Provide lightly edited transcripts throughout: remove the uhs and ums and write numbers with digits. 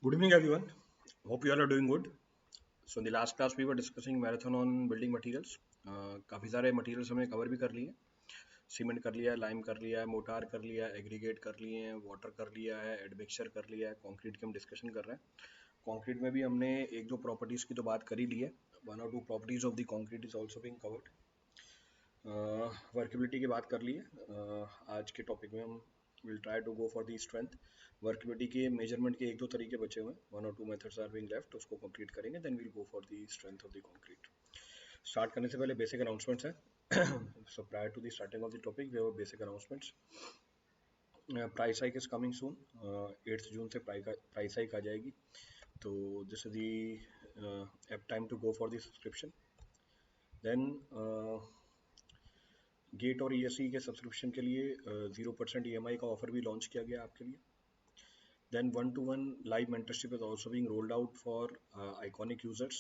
Good evening, everyone. Hope you all are doing good. So in the last class, we were discussing marathon on building materials. काफ़ी सारे materials हमने cover भी कर लिए हैं. Cement कर लिया है, लाइम कर लिया है, मोटार कर लिया है, एग्रीगेट कर लिए हैं, वाटर कर लिया है, एडमिक्सचर कर लिया है, कंक्रीट की हम डिस्कशन कर रहे हैं. कंक्रीट में भी हमने एक दो प्रॉपर्टीज़ की तो बात कर ही ली है. वन और two properties of the concrete is also being covered. Workability की बात कर ली है. आज के टॉपिक में हम will try to go for the strength. Workability के मेजरमेंट के एक दो तरीके बचे हुए हैं. वन और two methods are being left, उसको कंप्लीट करेंगे, then will go for the strength of the concrete. Start करने से पहले बेसिक अनाउंसमेंट्स है. So prior to the starting of the topic we have basic announcements. Price hike is coming soon. 8 June से price hike आ जाएगी. तो this is the time to go for the subscription. Then GATE और ESC के subscription के लिए 0% EMI का offer भी launch किया गया आपके लिए. Then 1-to-1 live mentorship is also being rolled out for iconic users.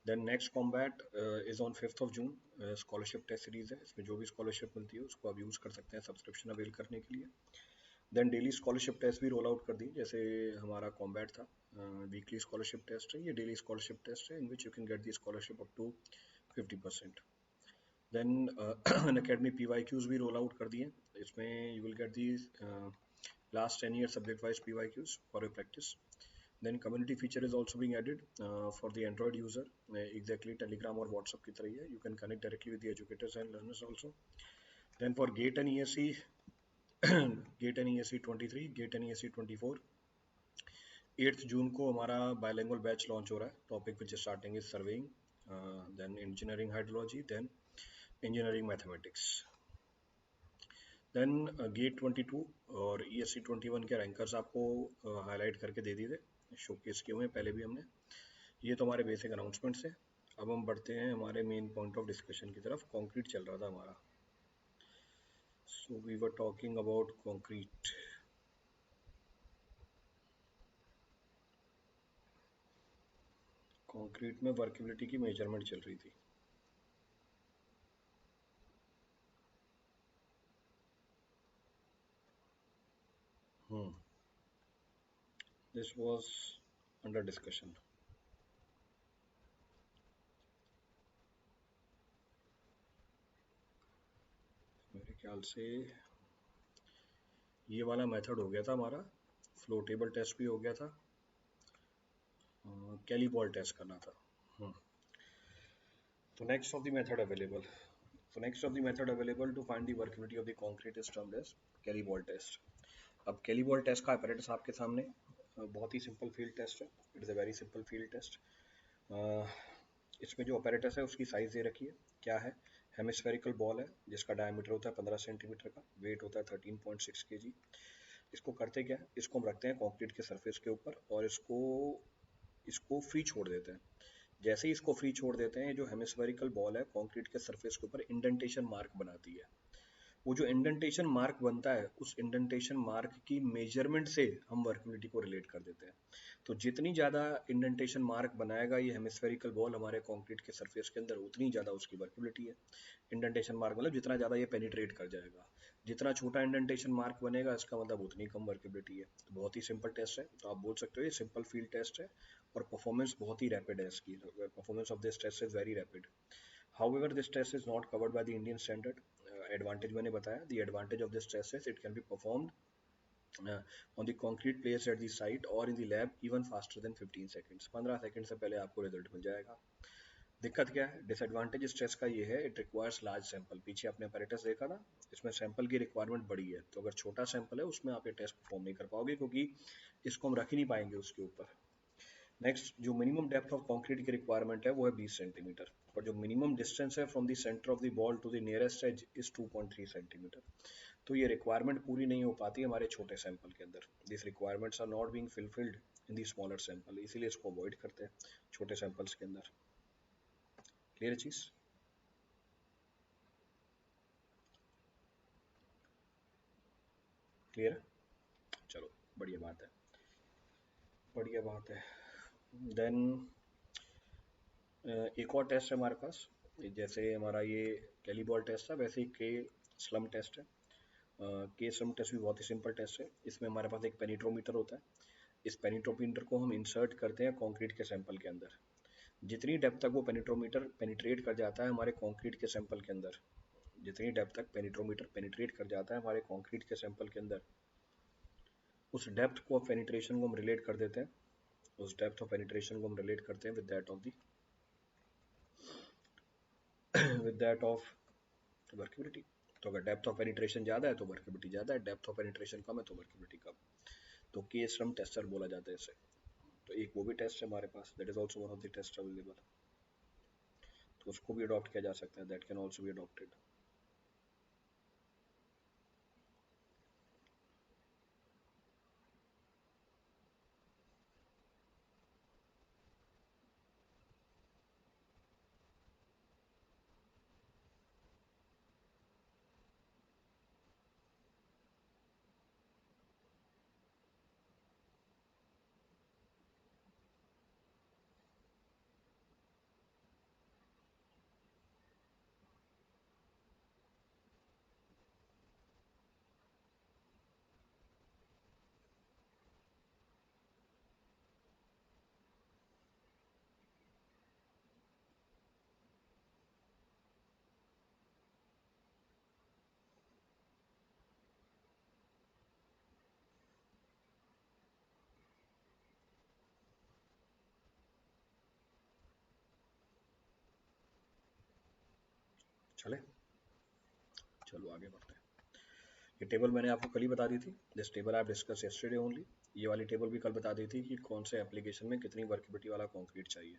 Then next combat is on 5th of June. Scholarship test series है, इसमें जो भी स्कॉलरशिप मिलती है उसको आप यूज़ कर सकते हैं सब्सक्रिप्शन अवेल करने के लिए. देन डेली स्कॉलरशिप टेस्ट भी रोल आउट कर दी, जैसे हमारा कॉम्बैट था. वीकली स्कॉलरशिप टेस्ट है, ये डेली स्कॉलरशिप टेस्ट है in which you can get the scholarship up to 50%. Then Unacademy PYQs भी रोल आउट कर दिए. इसमें you will get the last 10 years subject wise PYQs for your practice. Then community feature is also being added for the Android user. Exactly Telegram or WhatsApp की तरह है. You can connect directly with the educators and learners also. Then for GATE and ESE, GATE and ESE 23, GATE and ESE 24, 8th June को हमारा bilingual batch launch हो रहा है. Topic which is starting is surveying, then engineering hydrology, then engineering mathematics. Then GATE 22 और ESC 21 के rankers आपको highlight करके दे दिए थे, शोकेस किए हुए हैं पहले भी हमने. ये तो हमारे बेसिक अनाउंसमेंट्स है. अब हम बढ़ते हैं हमारे मेन पॉइंट ऑफ डिस्कशन की तरफ. कंक्रीट चल रहा था हमारा. So we were talking about concrete. Concrete में वर्केबिलिटी की मेजरमेंट चल रही थी. This was under discussion. मेरे ख्याल से ये वाला मेथड हो गया था हमारा. फ्लो टेबल टेस्ट भी हो गया था. कैली बॉल टेस्ट करना था. So next of the method available. So next of the method available to find the workability of the concrete is termed as Kelly ball test. अब Kelly ball test का apparatus आपके सामने. बहुत ही simple field test है. It is a very simple field test. इसमें जो apparatus है उसकी साइज दे रखी है. क्या है? हेमिस्फेरिकल बॉल है जिसका डायमीटर होता है 15 सेंटीमीटर का, वेट होता है 13.6 kg. इसको करते क्या है, इसको हम रखते हैं कंक्रीट के सरफेस के ऊपर और इसको फ्री छोड़ देते हैं. जैसे ही इसको फ्री छोड़ देते हैं, जो हेमिस्फेरिकल बॉल है कंक्रीट के सरफेस के ऊपर इंडेंटेशन मार्क बनाती है. वो जो इंडेंटेशन मार्क बनता है, उस इंडेंटेशन मार्क की मेजरमेंट से हम वर्केबिलिटी को रिलेट कर देते हैं. तो जितनी ज़्यादा इंडेंटेशन मार्क बनाएगा ये हेमिस्फेरिकल बॉल हमारे कंक्रीट के सरफेस के अंदर, उतनी ज़्यादा उसकी वर्केबिलिटी है. इंडेंटेशन मार्क मतलब जितना ज़्यादा ये पेनिट्रेट कर जाएगा. जितना छोटा इंडेंटेशन मार्क बनेगा इसका मतलब उतनी कम वर्केबिलिटी है. तो बहुत ही सिंपल टेस्ट है. तो आप बोल सकते हो ये सिंपल फील्ड टेस्ट है और परफॉर्मेंस बहुत ही रैपिड है इसकी. Performance of this test is very rapid. However, this test is not covered by the Indian standard. Advantage मैंने बताया. The advantage of this test is it can be performed on the concrete placed at the site or in the lab even faster than 15 seconds. 15 second से पहले आपको result मिल जाएगा. दिक्कत क्या है? Disadvantage इस टेस्ट का ये है, इट रिक्वायर्स लार्ज सैंपल. पीछे आपने apparatus देखा ना, इसमें सैंपल की रिक्वायरमेंट बड़ी है. तो अगर छोटा सैंपल है उसमें आप ये टेस्ट परफॉर्म नहीं कर पाओगे, क्योंकि इसको हम रख ही नहीं पाएंगे उसके ऊपर. नेक्स्ट, जो मिनिमम डेप्थ ऑफ कंक्रीट की रिक्वायरमेंट है वो है 20 सेंटीमीटर. और जो मिनिमम डिस्टेंस है from the centre of the ball to the nearest edge is 2.3 centimetre. तो ये रिक्वायरमेंट पूरी नहीं हो पाती हमारे छोटे सैंपल के अंदर. This requirements are not being fulfilled in the smaller sample, इसीलिए इसको अवॉइड करते हैं छोटे सैंपल्स के अंदर. क्लियर चीज? क्लियर है? चलो, बढ़िया बात है, बढ़िया बात है. देन एक और टेस्ट है हमारे पास. जैसे हमारा ये कैली बॉल टेस्ट था, वैसे ही के स्लम टेस्ट है. के स्लम टेस्ट भी बहुत ही सिंपल टेस्ट है. इसमें हमारे पास एक पेनिट्रोमीटर होता है. इस पेनिट्रोमीटर को हम इंसर्ट करते हैं कंक्रीट के सैंपल के अंदर। जितनी डेप्थ तक वो पेनिट्रोमीटर पेनिट्रेट कर जाता है हमारे कंक्रीट के सैंपल के अंदर, जितनी डेप्थ तक पेनिट्रोमीटर पेनिट्रेट कर जाता है हमारे कंक्रीट के सैंपल के अंदर, उस डेप्थ को पेनिट्रेशन को हम रिलेट कर देते हैं, उस डेप्थ ऑफ पेनिट्रेशन को हम रिलेट करते हैं with that of the with that of workability. तो अगर डेप्थ ऑफ पेनिट्रेशन ज़्यादा है तो वर्केबिलिटी ज़्यादा है, डेप्थ ऑफ पेनिट्रेशन कम है तो वर्केबिलिटी कम। तो के स्ट्रम टेस्टर बोला जाता है इसे। तो एक वो भी टेस्ट है हमारे पास, that is also one of the test available, तो उसको भी अडॉप्ट किया जा सकता है, that can also be adopted. चले, चलो आगे बढ़ते हैं। ये टेबल मैंने आपको कल ही बता दी थी, this table I discuss yesterday only. ये वाली टेबल भी कल बता दी थी कि कौन से एप्लीकेशन में कितनी वर्केबिलिटी वाला कंक्रीट चाहिए।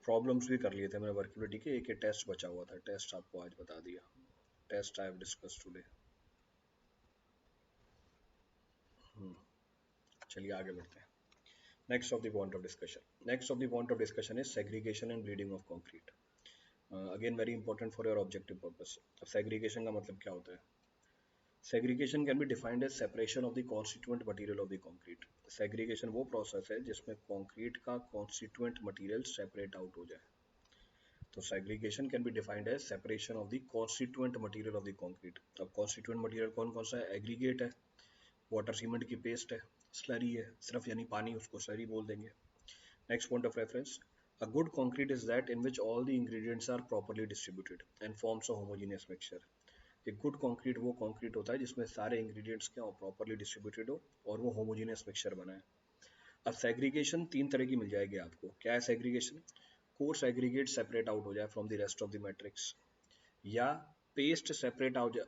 प्रॉब्लम्स भी कर लिए थे मैंने वर्केबिलिटी के, एक टेस्ट बचा हुआ था, टेस्ट आपको आज बता दिया, test I have discuss today. चलिए आगे बढ़ते हैं। Next of the point of discussion, next of the point of discussion is segregation and bleeding of concrete. Again very important for your objective purpose. अब segregation का मतलब क्या होता है? Segregation can be defined as separation of the constituent material of the concrete. Segregation वो process है जिसमें concrete का constituent material separate out हो जाए। तो segregation can be defined as separation of the constituent material of the concrete। अब constituent material कौन कौन सा है? एग्रीगेट है, वाटर सीमेंट की पेस्ट है, स्लरी है, सिर्फ यानी पानी, उसको स्लरी बोल देंगे। Next point of reference, a good concrete is that in which all the ingredients are properly distributed and forms a homogeneous mixture। एक गुड कंक्रीट वो कंक्रीट होता है जिसमें सारे इंग्रेडिएंट्स क्या हो, प्रॉपर्ली डिस्ट्रीब्यूटेड हो और वो होमोजेनियस मिक्सचर बनाए। अब सेग्रीगेशन तीन तरह की मिल जाएगी आपको। क्या है segregation? Coarse aggregate separate out हो जाए from the rest of the matrix, या पेस्ट सेपरेट आउट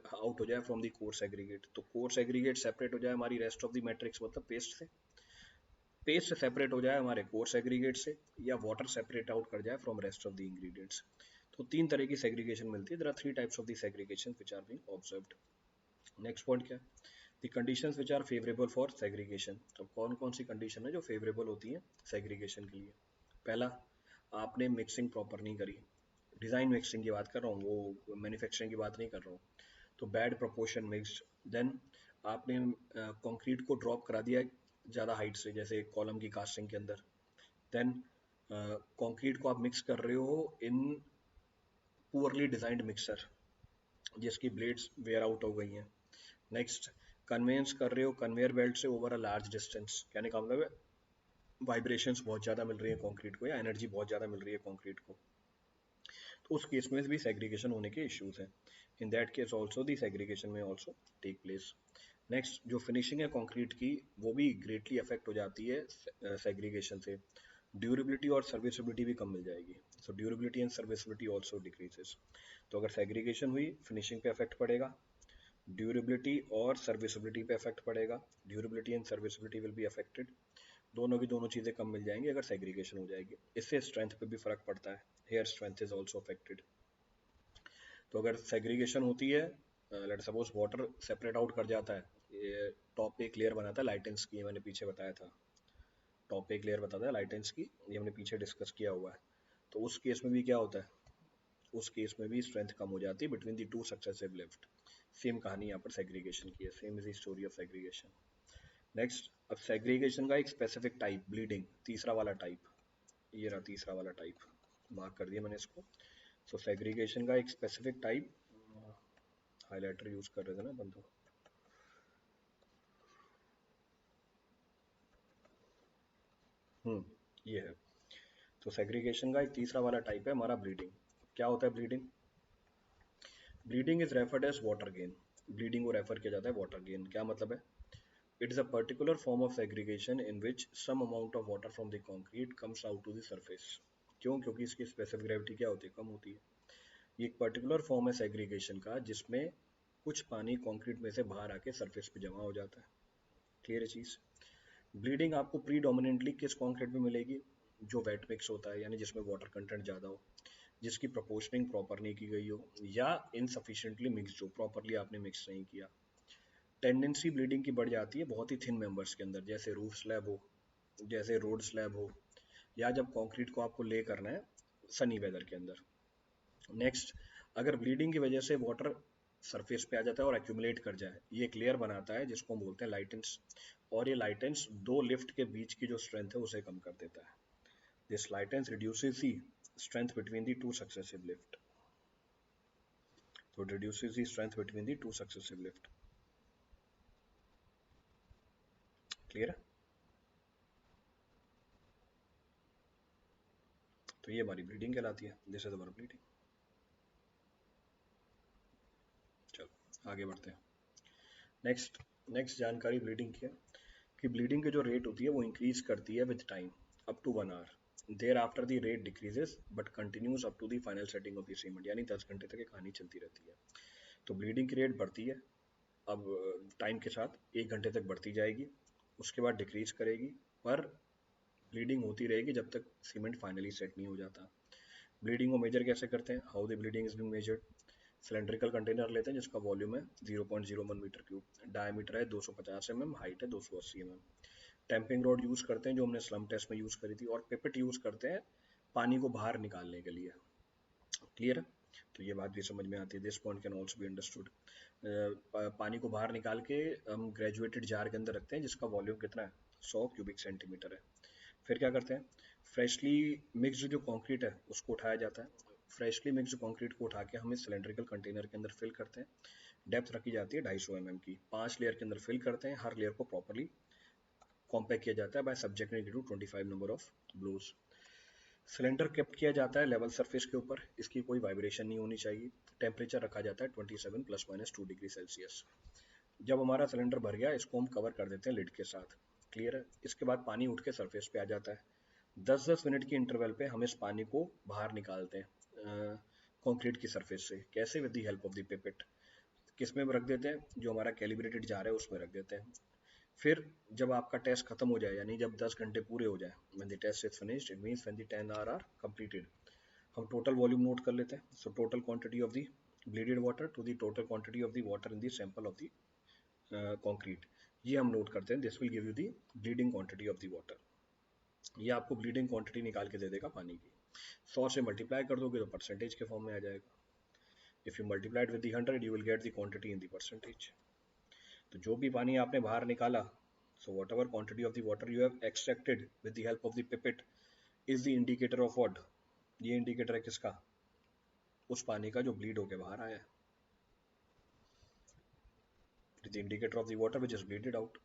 हो जाए फ्रॉम द कोर्स एग्रीगेट। तो कोर्स एग्रीगेट सेपरेट हो जाए हमारी रेस्ट ऑफ द मैट्रिक्स मतलब पेस्ट से, पेस्ट सेपरेट हो जाए हमारे कोर्स एग्रीगेट से, या वाटर सेपरेट आउट कर जाए from rest of the ingredients. तो तीन तरह की सेग्रीगेशन मिलती है। There are three types of the segregation which are being observed. Next point क्या है? The conditions which are favourable for segregation. तो कौन कौन सी कंडीशन है जो फेवरेबल होती है सेग्रीगेशन के लिए? पहला, आपने मिक्सिंग प्रॉपर नहीं करी, डिज़ाइन मिक्सिंग की बात कर रहा हूँ, वो मैन्युफैक्चरिंग की बात नहीं कर रहा हूँ। तो बैड प्रोपोर्शन मिक्स्ड। देन आपने कंक्रीट को ड्रॉप करा दिया ज़्यादा हाइट से, जैसे कॉलम की कास्टिंग के अंदर। देन कंक्रीट को आप मिक्स कर रहे हो इन पुअरली डिजाइंड मिक्सर जिसकी ब्लेड्स वेयर आउट हो गई हैं। नेक्स्ट, कन्वेंस कर रहे हो कन्वेयर बेल्ट से ओवर अ लार्ज डिस्टेंस, कहने का मतलब है वाइब्रेशंस बहुत ज़्यादा मिल रही है कंक्रीट को, या एनर्जी बहुत ज़्यादा मिल रही है कंक्रीट को, तो उस केस में भी सेग्रीगेशन होने के इश्यूज हैं। In that case also the segregation में ऑल्सो टेक प्लेस। नेक्स्ट, जो फिनिशिंग है कंक्रीट की वो भी ग्रेटली अफेक्ट हो जाती है सेग्रीगेशन से। ड्यूरेबिलिटी और सर्विसबिलिटी भी कम मिल जाएगी। So durability and serviceability also decreases. तो अगर सेग्रीगेशन हुई, फिनिशिंग पे इफेक्ट पड़ेगा, ड्यूरेबिलिटी और सर्विसबिलिटी पे इफेक्ट पड़ेगा, durability and serviceability will be affected. दोनों की दोनों चीज़ें कम मिल जाएंगी अगर सेग्रीगेशन हो जाएगी। इससे स्ट्रेंथ पे भी फर्क पड़ता है, here strength is also affected. तो अगर सेग्रीगेशन होती है, let suppose water separate out कर जाता है, ये टॉप पे एक लेयर बनाता है लाइटेंस की, मैंने पीछे बताया था, टॉप पे एक लेयर बताता है लाइटेंस की, ये हमने पीछे डिस्कस किया हुआ है। तो उस केस में भी क्या होता है, उस केस में भी स्ट्रेंथ कम हो जाती है between the two successive lift. Same कहानी यहाँ पर सेग्रीगेशन की है, same is the story of segregation. Next, अब सेग्रीगेशन का एक स्पेसिफिक टाइप, ब्लीडिंग, तीसरा वाला टाइप, ये रहा तीसरा वाला टाइप, मार्क कर दिया मैंने इसको। सो सेग्रीगेशन का एक स्पेसिफिक टाइप, हाइलाइटर यूज कर रहे थे ना बंदो, ये है। तो सेग्रीगेशन का एक तीसरा वाला टाइप है हमारा ब्लीडिंग। क्या होता है bleeding? Bleeding is referred as water gain. Bleeding को रेफर किया जाता है वाटर गेन। क्या मतलब है? It is a particular form of segregation in which some amount of water from the concrete comes out to the surface. क्यों? क्योंकि इसकी स्पेसिफिक ग्रेविटी क्या होती है? कम होती है। ये एक पर्टिकुलर फॉर्म है सेग्रीगेशन का जिसमें कुछ पानी कंक्रीट में से बाहर आके सरफेस पे जमा हो जाता है। क्लियर है चीज? ब्लीडिंग आपको प्रीडोमिनेंटली किस कंक्रीट में मिलेगी? जो वेट मिक्स होता है, यानी जिसमें वाटर कंटेंट ज़्यादा हो, जिसकी प्रोपोर्शनिंग प्रॉपर नहीं की गई हो, या इनसफिशिएंटली मिक्स हो, प्रॉपरली आपने मिक्स नहीं किया। टेंडेंसी ब्लीडिंग की बढ़ जाती है बहुत ही थिन मेंबर्स के अंदर, जैसे रूफ स्लैब हो, जैसे रोड स्लैब हो, या जब कंक्रीट को आपको ले करना है सनी वेदर के अंदर। नेक्स्ट, अगर ब्लीडिंग की वजह से वाटर सरफेस पे आ जाता है और एक्यूमुलेट कर जाए, ये एक लेयर बनाता है जिसको हम बोलते हैं लाइटेंस। और ये लाइटेंस दो लिफ्ट के बीच की जो स्ट्रेंथ है उसे कम कर देता है। This lightens reduces the strength between the two successive lift. तो it reduces the strength between the two successive lift. Clear है? तो ये हमारी ब्लीडिंग कहलाती है। This is our bleeding. चलो आगे बढ़ते हैं। नेक्स्ट नेक्स्ट जानकारी ब्लीडिंग की है कि ब्लीडिंग की जो रेट होती है वो इंक्रीज करती है with time up to 1 hour. There after the rate decreases but continues up to the final setting of the cement. यानी 10 घंटे तक ये कहानी चलती रहती है। तो ब्लीडिंग की रेट बढ़ती है अब टाइम के साथ, 1 घंटे तक बढ़ती जाएगी, उसके बाद डिक्रीज करेगी, पर ब्लीडिंग होती रहेगी जब तक सीमेंट फाइनली सेट नहीं हो जाता। ब्लीडिंग को मेजर कैसे करते हैं? How the bleeding is being measured? Cylindrical container लेते हैं जिसका वॉल्यूम है 0.01 मीटर क्यूब, डायमीटर है 250 mm, हाइट है 280 mm। टैंपिंग रॉड यूज करते हैं जो हमने स्लम टेस्ट में यूज करी थी, और पिपेट यूज करते हैं पानी को बाहर निकालने के लिए। क्लियर है? तो ये बात भी समझ में आती है। This point can also be understood. पानी को बाहर निकाल के हम ग्रेजुएटेड जार के अंदर रखते हैं जिसका वॉल्यूम कितना है? 100 क्यूबिक सेंटीमीटर है। फिर क्या करते हैं? फ्रेशली मिक्स्ड जो कंक्रीट है उसको उठाया जाता है। फ्रेशली मिक्स्ड कंक्रीट को उठा के हम इस सिलेंड्रिकल कंटेनर के अंदर फिल करते हैं। डेप्थ रखी जाती है 250 mm की। 5 लेयर के अंदर फिल करते हैं। हर लेयर को प्रॉपरली कॉम्पैक्ट किया जाता है by subjecting to 25 number of blows. Cylinder kept किया जाता है लेवल सरफेस के ऊपर, इसकी कोई वाइब्रेशन नहीं होनी चाहिए। टेम्परेचर रखा जाता है 27 ±2 डिग्री सेल्सियस। जब हमारा सिलेंडर भर गया इसको हम कवर कर देते हैं लिड के साथ। क्लियर है? इसके बाद पानी उठ के सरफेस पे आ जाता है। 10-10 मिनट की इंटरवल पे हम इस पानी को बाहर निकालते हैं कंक्रीट की सरफेस से। कैसे? With the help of the pipette. किस में रख देते हैं? जो हमारा कैलिब्रेटेड जार है उसमें रख देते हैं। फिर जब आपका टेस्ट खत्म हो जाए, यानी जब 10 घंटे पूरे हो जाए, when the test is finished it means when the 10 hour are completed, हम टोटल वॉल्यूम नोट कर लेते हैं। So total quantity of the bleeded water to the total quantity of the water in the sample of the concrete, ये हम note करते हैं। This will give you the bleeding quantity of the water. ये आपको bleeding quantity निकाल के दे देगा पानी की। 100 से मल्टीप्लाई कर दोगे तो परसेंटेज के फॉर्म में आ जाएगा। If you multiplied with the 100 you will get the quantity in the percentage. तो जो भी पानी आपने बाहर निकाला, so whatever quantity of the water you have extracted with the help of the pipette is the indicator of what? ये indicator है किसका? उस पानी का जो ब्लीड होके बाहर आया है। It is the indicator of the water which is bleeded out.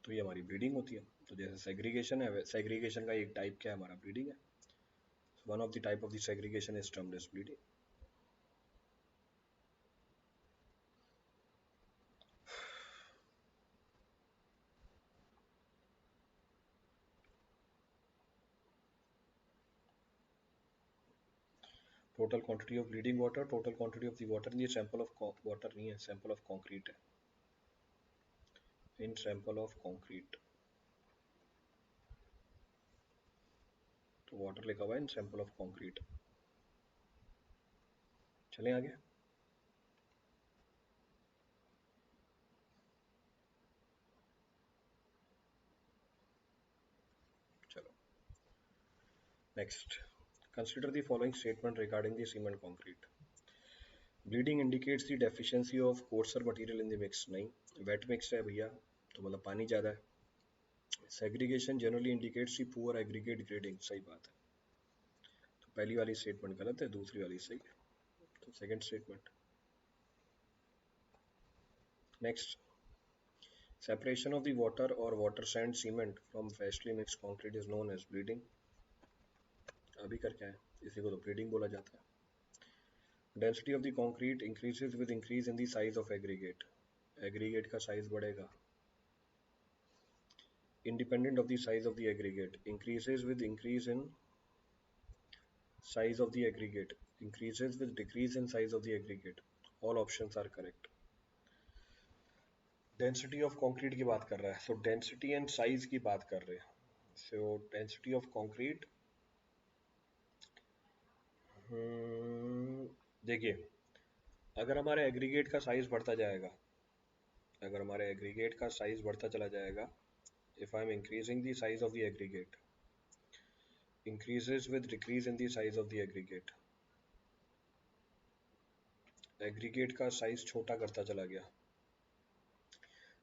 तो ये हमारी ब्लीडिंग होती है। तो जैसे सेग्रीगेशन है, सेग्रीगेशन का एक टाइप क्या है? हमारा ब्लीडिंग है। One of the type of the segregation is termed as bleeding. Total quantity of bleeding water, total quantity of the water, ये सैंपल ऑफ वाटर नहीं है, सैंपल ऑफ कॉन्क्रीट है। इन सैंपल ऑफ कॉन्क्रीट तो water लिखा हुआ है in sample of concrete. चलें आगे। चलो next, consider the following statement regarding the cement concrete. Bleeding indicates the deficiency of coarser material in the mix। नहीं, wet mix है भैया, तो मतलब पानी ज़्यादा है। Segregation generally indicates the poor aggregate grading। सही बात है। तो पहली वाली स्टेटमेंट गलत है, दूसरी वाली सही है। तो second statement. Next, separation of the water or water sand cement from freshly mixed concrete is known as bleeding। अभी कर क्या है, इसी को तो bleeding बोला जाता है। Density of the concrete increases with increase in the size of aggregate। aggregate का size बढ़ेगा। Independent of the size of the aggregate, increases with increase in size of the aggregate, increases with decrease in size of the aggregate। All options are correct। Density of concrete की बात कर रहा है, सो density and size की बात कर रहे हैं। सो डेंसिटी ऑफ कंक्रीट, देखिए, अगर हमारे एग्रीगेट का साइज बढ़ता जाएगा, अगर हमारे एग्रीगेट का साइज बढ़ता चला जाएगा, if I am increasing the size of the aggregate, increases with decrease in the size of the aggregate, aggregate का साइज छोटा करता चला गया।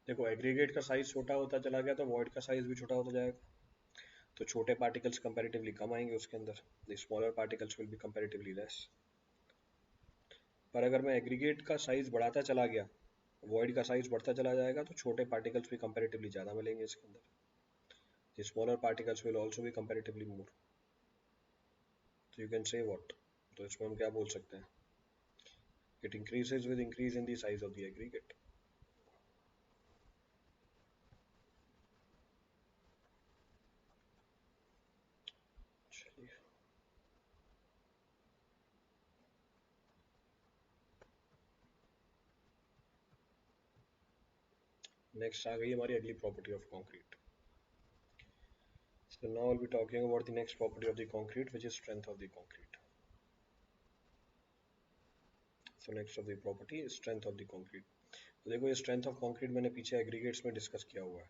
देखो, एग्रीगेट का साइज छोटा होता चला गया तो वॉइड का साइज भी छोटा होता जाएगा, तो छोटे पार्टिकल्स कंपैरेटिवली कम आएंगे उसके अंदर, the smaller particles will be comparatively less. पर अगर मैं एग्रीगेट का साइज बढ़ाता चला गया, वॉइड का साइज बढ़ता चला जाएगा, तो छोटे पार्टिकल्स भी कंपैरेटिवली ज़्यादा मिलेंगे इसके अंदर, the smaller particles will also be comparatively more. तो यू कैन से व्हाट, तो इसमें हम क्या बोल सकते हैं, it increases with increase in the size of the aggregate. Next आ गई हमारी अगली property of concrete. So now I'll be talking about the next property of the concrete, which is strength of the concrete. So next of the property is strength of the concrete. तो देखो, ये strength of concrete मैंने पीछे aggregates में discuss किया हुआ है।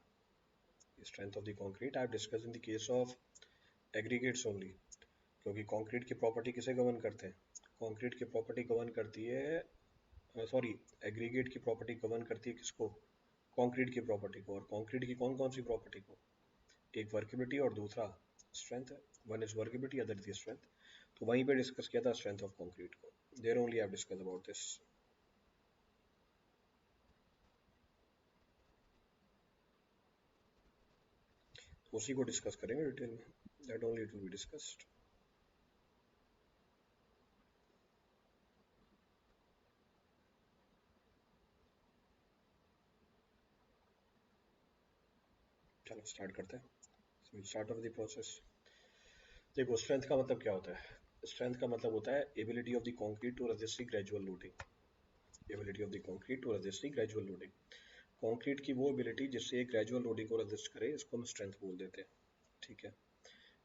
strength of the concrete I have discussed in the case of aggregates only, क्योंकि concrete की property किसे govern करते हैं, concrete की property govern करती है सॉरी aggregate की property govern करती है किसको, concrete की property को। और concrete की कौन कौन सी property को, एक वर्केबिलिटी और दूसरा स्ट्रेंथ है, one is workability other is strength. तो वहीं पे डिस्कस किया था स्ट्रेंथ ऑफ कंक्रीट को, there only I have discuss about this. उसी को डिस्कस करेंगे डिटेल में, that only it will be discussed. चलो स्टार्ट करते हैं, स्टार्ट ऑफ द प्रोसेस। देखो, स्ट्रेंथ का मतलब क्या होता है, स्ट्रेंथ का मतलब होता है ability of the concrete to resist the gradual loading, ability of the concrete to resist the gradual loading. Concrete की वो एबिलिटी जिससे एक ग्रेजुअल लोडिंग को रेजिस्ट करे, इसको हम स्ट्रेंथ बोल देते हैं, ठीक है।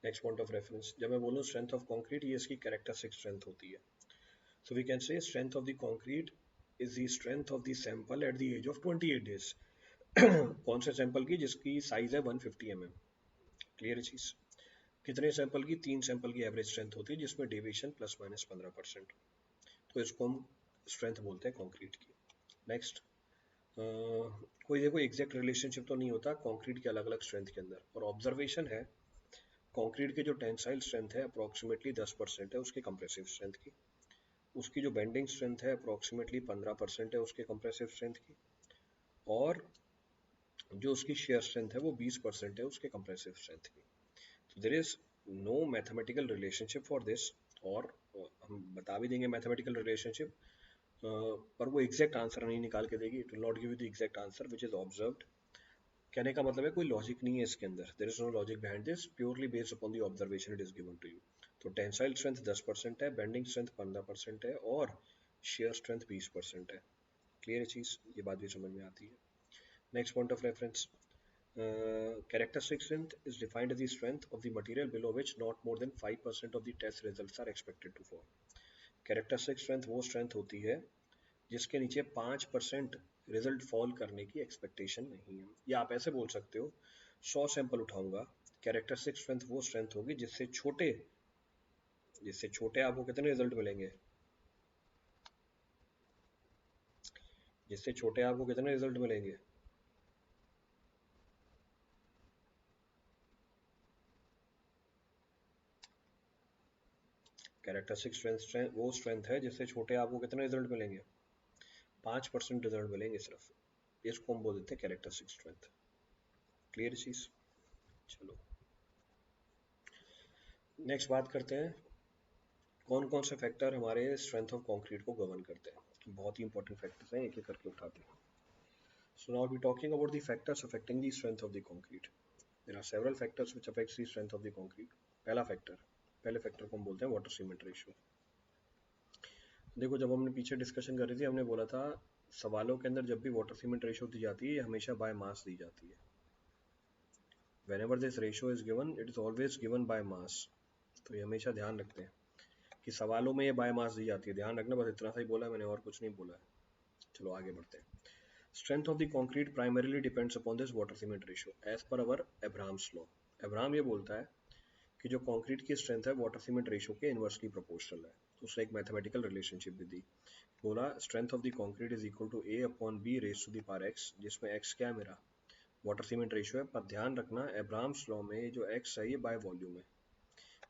नेक्स्ट पॉइंट ऑफ रेफरेंस, जब मैं बोलूँ स्ट्रेंथ ऑफ कंक्रीट, ये इसकी कैरेक्टरिस्टिक स्ट्रेंथ होती है। So we can say strength of the concrete is the strength of the sample at the age of 28 days। कौन से सैंपल की, जिसकी साइज है 150 mm। क्लियर चीज, कितने सैंपल की, 3 सैंपल की एवरेज स्ट्रेंथ होती है, जिसमें डेविएशन प्लस माइनस 15%। तो इसको हम स्ट्रेंथ बोलते हैं कंक्रीट की। नेक्स्ट, कोई देखो एग्जैक्ट रिलेशनशिप तो नहीं होता कंक्रीट के अलग अलग स्ट्रेंथ के अंदर, और ऑब्जर्वेशन है कंक्रीट के जो टेंसाइल स्ट्रेंथ है अप्रोक्सीमेटली 10% है उसके कंप्रेसिव स्ट्रेंथ की, उसकी जो बेंडिंग स्ट्रेंथ है अप्रोक्सीमेटली 15% है उसके कंप्रेसिव स्ट्रेंथ की, और जो उसकी शेयर स्ट्रेंथ है वो 20% है उसके कंप्रेसिव स्ट्रेंथ की। तो there is no mathematical relationship for this, और हम बता भी देंगे मैथमेटिकल रिलेशनशिप, पर वो एग्जैक्ट आंसर नहीं निकाल के देगी, it will not give you the exact answer which is observed. कहने का मतलब है कोई लॉजिक नहीं है इसके अंदर, there is no logic behind this, purely based upon the observation it is given to you. तो टेंसाइल स्ट्रेंथ 10% है, बेंडिंग स्ट्रेंथ 15% है, और शेयर स्ट्रेंथ 20% है। क्लियर चीज, ये बात भी समझ में आती है। Next point of reference, characteristic strength is defined as the strength of the material below which not more than 5% of the test results are expected to fall। characteristic strength वो strength होती है जिसके नीचे 5% रिजल्ट फॉल करने की expectation नहीं है। या आप ऐसे बोल सकते हो, 100 सैंपल उठाऊंगा, कैरेक्टरिस्टिक स्ट्रेंथ वो स्ट्रेंथ होगी जिससे छोटे आपको कितने रिजल्ट मिलेंगे, जिससे छोटे आपको कितने रिजल्ट मिलेंगे, कैरेक्टरिस्टिक स्ट्रेंथ वो स्ट्रेंथ है जिससे छोटे आपको कितने रिजल्ट मिलेंगे, 5% रिजल्ट मिलेंगे सिर्फ, इसको हम बोल देते हैं कैरेक्टरिस्टिक स्ट्रेंथ। क्लियर चीज। चलो नेक्स्ट बात करते हैं कौन कौन से फैक्टर हमारे स्ट्रेंथ ऑफ कंक्रीट को गवर्न करते हैं। बहुत ही इंपॉर्टेंट फैक्टर्स हैं, एक एक करके उठाते हैं। So now we talking about the factors affecting the strength of the concrete. There are several factors which affects the strength of the concrete. पहला फैक्टर, पहले फैक्टर को हम बोलते हैं वाटर सीमेंट रेशियो। देखो जब हमने पीछे डिस्कशन कर रही थी हमने बोला था सवालों के अंदर जब भी वाटर सीमेंट रेशियो दी जाती है हमेशा बाय मास दी जाती है। whenever this ratio is given it is always given by mass। तो ये हमेशा ध्यान रखते हैं कि सवालों में ये बाय मास दी जाती है, ध्यान रखना, बस इतना सा ही बोला है मैंने और कुछ नहीं बोला है। चलो आगे बढ़ते हैं। Strength of the concrete primarily depends upon this water cement ratio as per our Abrahams law. Abraham ये बोलता है कि जो कंक्रीट की स्ट्रेंथ है वाटर सीमेंट रेशियो के इनवर्सली प्रोपोर्शनल है। तो उसने एक मैथमेटिकल रिलेशनशिप भी दी, बोला strength of the concrete is equal to A upon B raise to the power X, जिसमें एक्स क्या है मेरा वाटर सीमेंट रेशियो है। पर ध्यान रखना एब्राहम्स लॉ में जो एक्स है ये बाय वॉल्यूम है,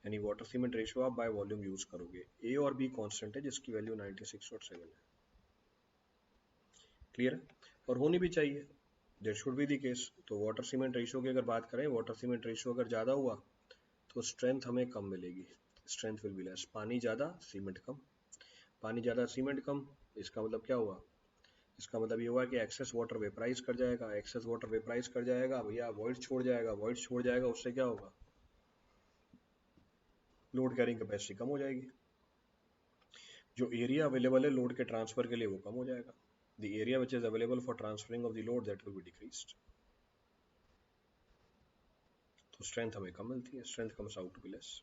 यानी वाटर सीमेंट रेशियो आप बाय वॉल्यूम यूज करोगे। ए और बी कांस्टेंट है जिसकी वैल्यू 96.7 है। क्लियर है, और होनी भी चाहिए, there should be the case. तो वाटर सीमेंट रेशियो की अगर बात करें, वाटर सीमेंट रेशियो अगर ज़्यादा हुआ तो स्ट्रेंथ हमें कम मिलेगी, स्ट्रेंथ विल बी लेस। पानी ज़्यादा सीमेंट कम, पानी ज़्यादा सीमेंट कम, इसका मतलब क्या हुआ, इसका मतलब ये हुआ कि एक्सेस वाटर वेपराइज कर जाएगा, एक्सेस वाटर वेपराइज कर जाएगा भैया, वॉइड छोड़ जाएगा, वॉइड छोड़ जाएगा, उससे क्या होगा, लोड कैरिंग कैपेसिटी कम हो जाएगी, जो एरिया अवेलेबल है लोड के ट्रांसफर के लिए वो कम हो जाएगा। The area which is available for transferring of the load that will be decreased. तो स्ट्रेंथ हमें कम मिलती है, strength comes out to be less.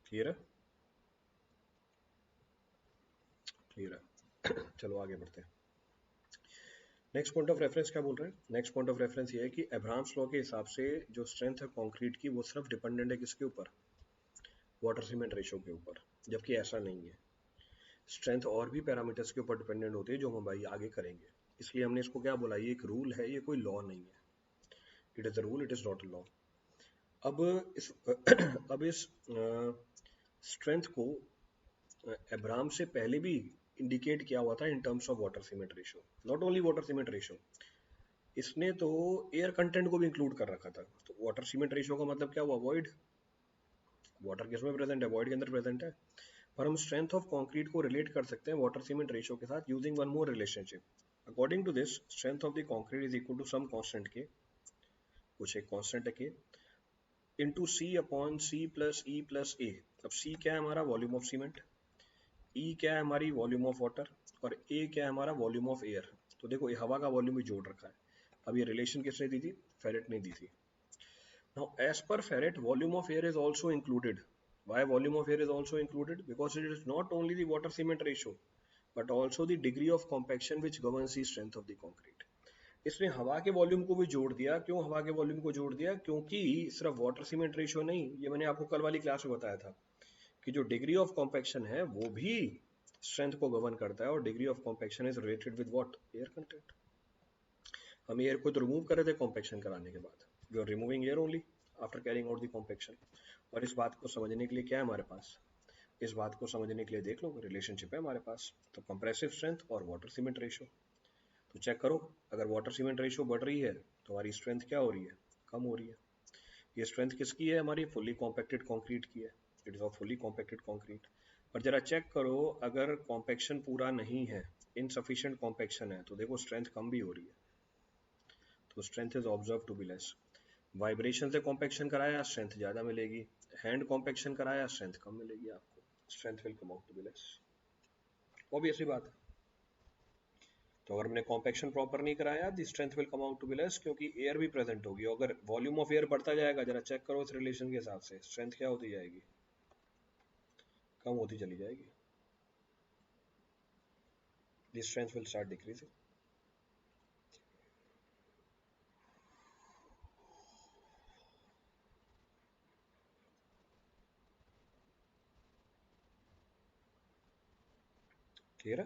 Clear है, क्लियर है। चलो आगे बढ़ते हैं। नेक्स्ट पॉइंट ऑफ रेफरेंस क्या बोल रहे हैं, नेक्स्ट पॉइंट ऑफ रेफरेंस ये है कि एब्राहम्स लॉ के हिसाब से जो स्ट्रेंथ है कंक्रीट की वो सिर्फ डिपेंडेंट है किसके ऊपर, वाटर सीमेंट रेशियो के ऊपर, जबकि ऐसा नहीं है। स्ट्रेंथ और भी पैरामीटर्स के ऊपर डिपेंडेंट होती है जो हम भाई आगे करेंगे। इसलिए हमने इसको क्या बोला, ये एक रूल है, ये कोई लॉ नहीं है। It is a rule, it is not a law. अब इस अब इस स्ट्रेंथ को एब्राहम से पहले भी इंडिकेट किया हुआ था इन terms of water cement ratio. Not only water cement ratio, इसने तो एयर कंटेंट को भी इंक्लूड कर रखा था। तो वाटर सीमेंट रेशियो का मतलब क्या हुआ, वॉइड, वाटर किस में प्रेजेंट है, वॉइड के अंदर प्रेजेंट है। पर हम स्ट्रेंथ ऑफ कंक्रीट को रिलेट कर सकते हैं वाटर सीमेंट रेशियो के साथ using one more relationship. According to this strength of the concrete is equal to some constant K, कुछ एक कांस्टेंट है K, into C upon C plus E plus A. अब C क्या है हमारा, volume of cement, ई क्या है हमारी वॉल्यूम ऑफ वाटर, और ए क्या है हमारा वॉल्यूम ऑफ एयर। तो देखो ये हवा का वॉल्यूम भी जोड़ रखा है। अब ये रिलेशन किसने दी थी, फेरेट ने दी थी। Now as per Feret volume of air is also included. Why volume of air is also included? Because it is not only the water cement ratio but also the degree of compaction which governs the strength of the concrete। इसने हवा के volume को भी जोड़ दिया। क्यों हवा के वॉल्यूम को जोड़ दिया, क्योंकि सिर्फ वाटर सीमेंट रेशियो नहीं, ये मैंने आपको कल वाली क्लास में बताया था कि जो डिग्री ऑफ कॉम्पैक्शन है वो भी स्ट्रेंथ को गवर्न करता है, और degree of compaction is related with what, air content. हम एयर को तो रिमूव कर रहे थे कॉम्पैक्शन कराने के बाद, we are removing air only after carrying out the compaction. और इस बात को समझने के लिए क्या है हमारे पास, इस बात को समझने के लिए देख लो रिलेशनशिप है हमारे पास, तो कंप्रेसिव स्ट्रेंथ और वाटर सीमेंट रेशियो। तो चेक करो, अगर वाटर सीमेंट रेशियो बढ़ रही है तो हमारी स्ट्रेंथ क्या हो रही है, कम हो रही है। ये स्ट्रेंथ किसकी है, हमारी फुल्ली कॉम्पैक्टेड कंक्रीट की है, it is off fully compacted concrete. पर जरा चेक करो, अगर कॉम्पैक्शन पूरा नहीं है, इनसफिशिएंट कॉम्पैक्शन है, तो देखो स्ट्रेंथ कम भी हो रही है। तो strength is observe to be less. Vibration से कॉम्पैक्शन कराया स्ट्रेंथ ज़्यादा मिलेगी, हैंड कॉम्पैक्शन कराया स्ट्रेंथ कम मिलेगी आपको, strength will come out to be less, obviously बात है। तो अगर हमने कॉम्पैक्शन प्रॉपर नहीं कराया the strength will come out to be less, क्योंकि एयर भी प्रेजेंट होगी। अगर वॉल्यूम ऑफ एयर बढ़ता जाएगा, जरा चेक करो इस रिलेशन के हिसाब से स्ट्रेंथ क्या होती जाएगी, कम होती चली जाएगी, the strength will start decreasing. Clear है,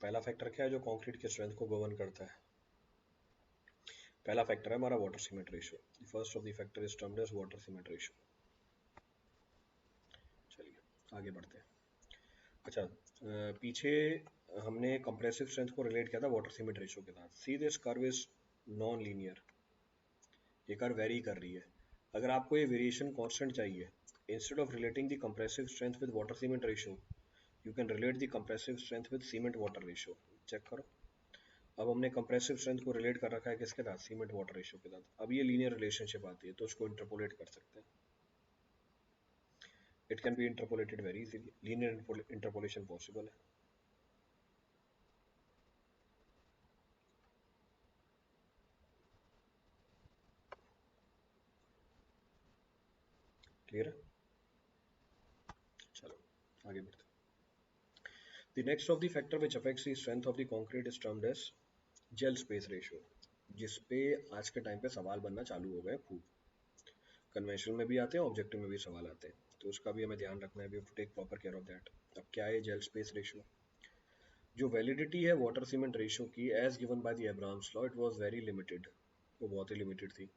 पहला फैक्टर क्या है जो कंक्रीट के स्ट्रेंथ को गवर्न करता है? पहला फैक्टर है हमारा water cement ratio. First of the factor is termed as water cement ratio. चलिए आगे बढ़ते हैं। अच्छा, पीछे हमने कंप्रेसिव स्ट्रेंथ को रिलेट किया था वाटर सीमेंट रेशियो के साथ। See this curve is non linear, ये कर्व वेरी कर रही है। अगर आपको ये वेरिएशन कांस्टेंट चाहिए, instead of relating the compressive strength with water cement ratio, you can relate the compressive strength with cement water ratio. Check करो, अब हमने कंप्रेसिव स्ट्रेंथ को रिलेट कर रखा है किसके साथ? सीमेंट वाटर रेशियो के साथ। अब ये लीनियर रिलेशनशिप आती है तो उसको इंटरपोलेट कर सकते हैं। It can B interpolated very easily, linear interpolation possible है। क्लियर है? चलो आगे बढ़ते हैं। The next of the factor which affects the strength of the concrete is termed as gel space ratio, जिस पे आज के टाइम पे सवाल बनना चालू हो गए खूब। कन्वेंशनल में भी आते हैं, ऑब्जेक्टिव में भी सवाल आते हैं, तो उसका भी हमें ध्यान रखना है। We have to take proper care of that. अब क्या है जेल स्पेस रेशियो? जो वैलिडिटी है वाटर सीमेंट रेशियो की as given by the Abrams law, it was very limited, वो बहुत ही लिमिटेड थी।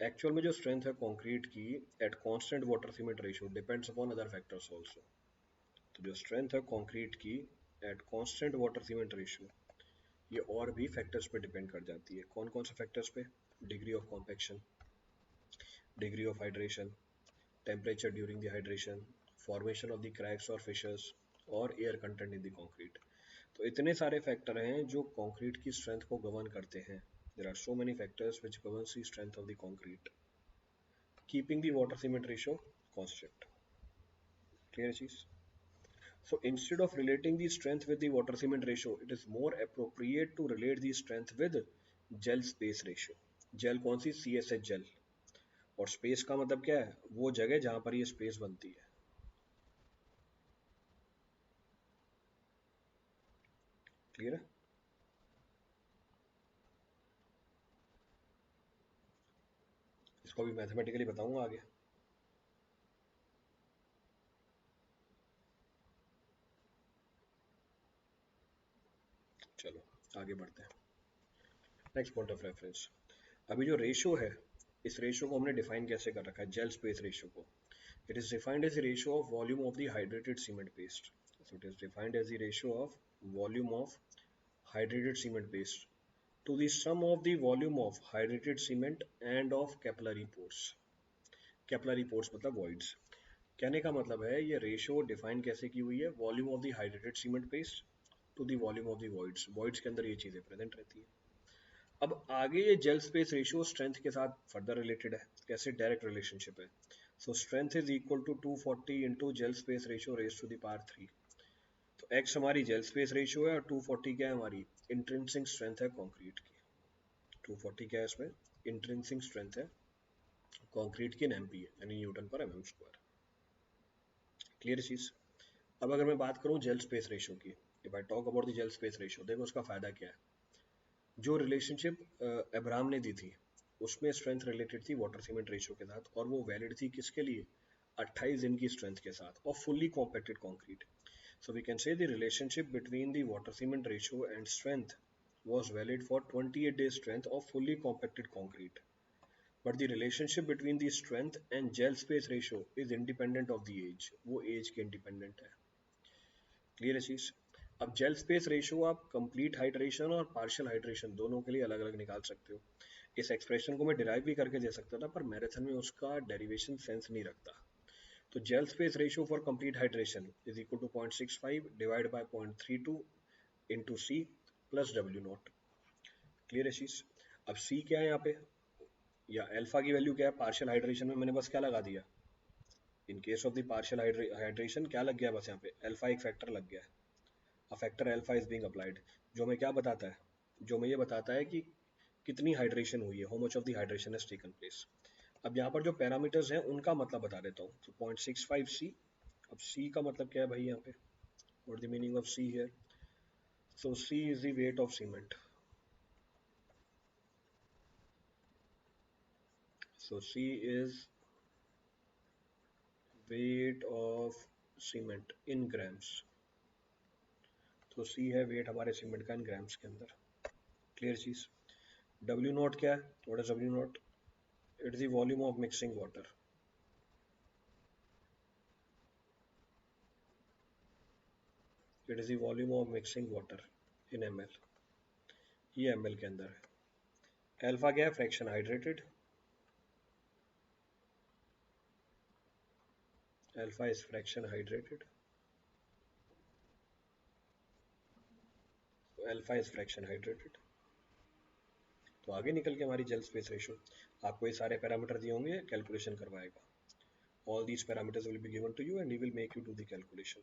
एक्चुअल में जो स्ट्रेंथ है कंक्रीट की at constant water cement ratio depends upon other factors also. तो जो स्ट्रेंथ है कंक्रीट की at constant water cement ratio, ये और भी फैक्टर्स पे डिपेंड कर जाती है। कौन कौन से फैक्टर्स पे? Degree of compaction, degree of hydration, temperature during the hydration, formation of the cracks और फिशर्स, और air content in the concrete. तो इतने सारे फैक्टर हैं जो कंक्रीट की स्ट्रेंथ को गवर्न करते हैं। There are so many factors which govern the strength of the concrete, keeping the water cement ratio constant. Clear चीज? So instead of relating the strength with the water cement ratio, it is more appropriate to relate the strength with gel space ratio. Gel कौन सी? CSH gel. और space का मतलब क्या है? वो जगह जहां पर ये स्पेस बनती है। क्लियर है? इसको भी मैथमेटिकली बताऊंगा आगे। चलो आगे बढ़ते हैं। नेक्स्ट पॉइंट ऑफ रेफरेंस, अभी जो रेशियो है, इस रेशियो को हमने डिफाइन कैसे कर रखा है? जेल स्पेस रेशियो को। It is defined as the ratio of volume of the hydrated cement paste. So it is defined as the ratio of volume of hydrated cement paste to the sum of the volume of hydrated cement and of capillary pores। capillary pores मतलब voids। कहने का मतलब है ये ratio define कैसे की हुई है? Volume of the hydrated cement paste to the volume of the voids। voids के अंदर ये चीजें प्रेजेंट रहती है। अब आगे ये जेल स्पेस रेशियो स्ट्रेंथ के साथ फर्दर रिलेटेड है। कैसे? डायरेक्ट रिलेशनशिप है। So strength is equal to 240 into gel space ratio raise to the power 3। तो एक्स हमारी जेल स्पेस रेशियो है और 240 क्या है? हमारी इंट्रिंसिक स्ट्रेंथ है कंक्रीट की। 240 क्या है इसमें? इंट्रिंसिक स्ट्रेंथ है कंक्रीट की, एमपी है, यानी न्यूटन पर एमएम स्क्वायर। क्लियर चीज? अब अगर मैं बात करूं जेल स्पेस रेशियो की, if I talk about the gel space ratio, देखो उसका फायदा क्या है। जो रिलेशनशिप अब्राहम ने दी थी उसमें स्ट्रेंथ रिलेटेड थी वाटर सीमेंट रेशियो के साथ, और वो वैलिड थी किसके लिए? 28 दिन की स्ट्रेंथ के साथ और fully compacted concrete. So we can say the relationship between the water cement ratio and strength was valid for 28 days strength of fully compacted concrete. But the relationship between the strength and gel space ratio is independent of the age. वो age के independent है। Clear है चीज? अब jail space ratio आप complete hydration और partial hydration दोनों के लिए अलग अलग निकाल सकते हो। इस एक्सप्रेशन को मैं डिराइव भी करके दे सकता था, पर मैराथन में उसका डेरिवेशन सेंस नहीं रखता। तो gel space ratio for complete hydration is equal to 0.65 divide by 0.32 into C plus W naught. Clear है चीज? अब सी क्या है यहाँ पे, या अल्फा की वैल्यू क्या है? पार्शियल हाइड्रेशन में मैंने बस क्या लगा दिया? In case of the partial hydration क्या लग गया? बस यहाँ पे अल्फा एक फैक्टर लग गया। A factor alpha is being applied, जो हमें क्या बताता है? जो हमें ये बताता है कि कितनी हाइड्रेशन हुई है, how much of the hydration has taken place. अब यहाँ पर जो पैरामीटर्स हैं उनका मतलब बता देता हूँ। तो 0.65 सी। अब सी का मतलब क्या है भाई यहाँ पे? What the meaning of C here? So C is the weight of cement. So C is weight of cement in grams। तो सी है वेट हमारे सीमेंट का इन ग्राम्स के अंदर। क्लियर चीज। डब्ल्यू नॉट क्या है? What is W naught? It is the volume of mixing water. It is the volume of mixing water in M L. ये एम एल के अंदर है। अल्फा क्या है? Fraction hydrated. Alpha is fraction hydrated. Alpha is fraction hydrated. तो आगे निकल के हमारी जेल स्पेस रेशो। आपको ये सारे पैरामीटर दिए होंगे, कैलकुलेशन करवाएगा। All these parameters will be given to you and he will make you do the calculation.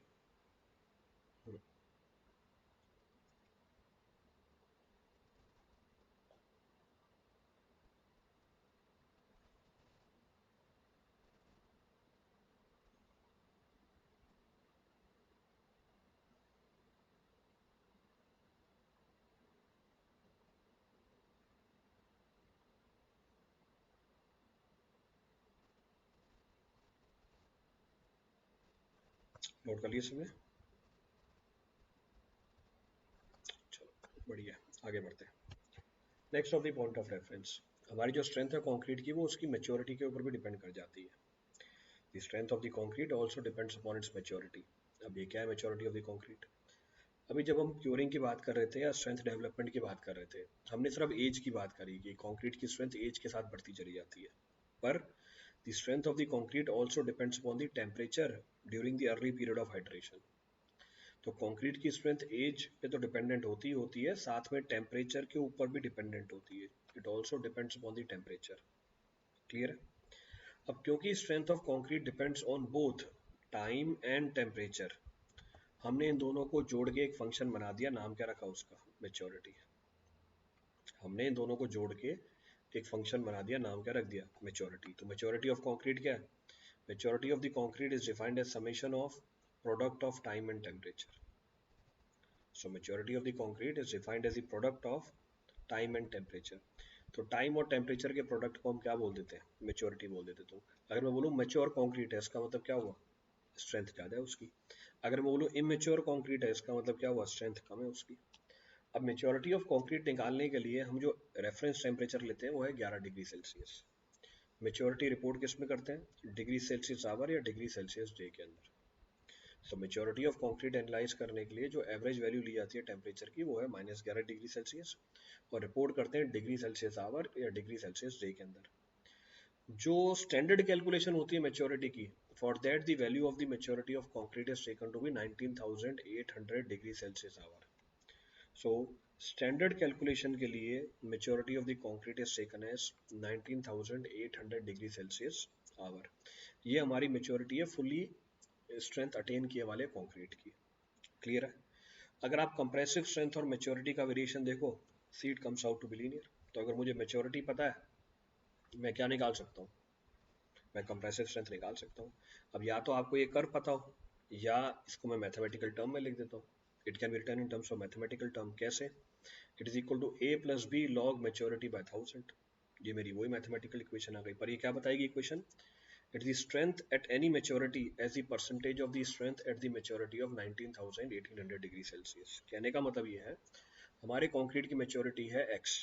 Note कर लिए सबने? चलो बढ़िया, आगे बढ़ते हैं। Next of the point of reference, हमारी जो स्ट्रेंथ है कंक्रीट की वो उसकी मेच्योरिटी के ऊपर भी डिपेंड कर जाती है। The strength of the concrete also depends upon its maturity. अब ये क्या है मेच्योरिटी ऑफ द कंक्रीट? अभी जब हम क्योरिंग की बात कर रहे थे या स्ट्रेंथ डेवलपमेंट की बात कर रहे थे, हमने सिर्फ एज की बात करी कि कंक्रीट की स्ट्रेंथ एज के साथ बढ़ती चली जाती है। पर the strength of the concrete also depends upon the temperature during the early period of hydration. तो कंक्रीट की स्ट्रेंथ एज पे तो डिपेंडेंट होती है, साथ में टेम्परेचर के ऊपर भी डिपेंडेंट होती है। It also depends upon the temperature. Clear? अब क्योंकि strength of concrete depends on both time and temperature, हमने इन दोनों को जोड़ के एक फंक्शन बना दिया। नाम क्या रखा उसका? मेच्योरिटी। हमने इन दोनों को जोड़ के एक फंक्शन बना दिया, नाम क्या रख दिया? मेच्योरिटी। तो मेच्योरिटी ऑफ कंक्रीट क्या है? Maturity of the concrete is defined as summation of product of time and temperature. So maturity of the concrete is defined as the product of time and temperature. तो time और temperature के product को हम क्या बोल देते हैं? Maturity बोल देते हैं। तो अगर मैं बोलूँ मेच्योर कॉन्क्रीट है, इसका मतलब क्या हुआ? स्ट्रेंथ ज़्यादा है उसकी। अगर मैं बोलूँ इमेच्योर कॉन्क्रीट है, इसका मतलब क्या हुआ? स्ट्रेंथ कम है उसकी। अब मेच्योरिटी ऑफ कॉन्क्रीट निकालने के लिए हम जो रेफरेंस टेम्परेचर लेते हैं वो है 11 डिग्री सेल्सियस। मेच्योरिटी रिपोर्ट किस में करते हैं? डिग्री सेल्सियस आवर या डिग्री सेल्सियस डे के अंदर। सो मेच्योरिटी ऑफ कंक्रीट एनालाइज करने के लिए जो एवरेज वैल्यू ली जाती है टेम्परेचर की वो है -11 डिग्री सेल्सियस, और रिपोर्ट करते हैं डिग्री सेल्सियस आवर या डिग्री सेल्सियस डे के अंदर। जो स्टैंडर्ड कैलकुलेशन होती है मेच्योरिटी की, for that the value of the maturity of concrete is taken to be 19,800 degree Celsius hour. So standard calculation के लिए maturity of the concrete is taken as 19,800 degree Celsius hour. ये हमारी maturity है fully strength attain किए वाले concrete की। Clear है? अगर आप कंप्रेसिव स्ट्रेंथ और मेच्योरिटी का वेरिएशन देखो, see it comes out to be linear. तो अगर मुझे मेच्योरिटी पता है, मैं क्या निकाल सकता हूँ? मैं कंप्रेसिव स्ट्रेंथ निकाल सकता हूँ। अब या तो आपको ये कर्व पता हो, या इसको मैं मैथमेटिकल टर्म में लिख देता हूँ। It can be written in terms of mathematical term. कैसे? It is equal to A plus B log maturity by 1000। ये मेरी वही मैथमेटिकल इक्वेशन आ गई। पर ये क्या बताएगी equation? It is the strength at any maturity as the percentage of the strength at the maturity of 19,800 degree Celsius. कहने का मतलब ये है, हमारे कंक्रीट की मेच्योरिटी है x,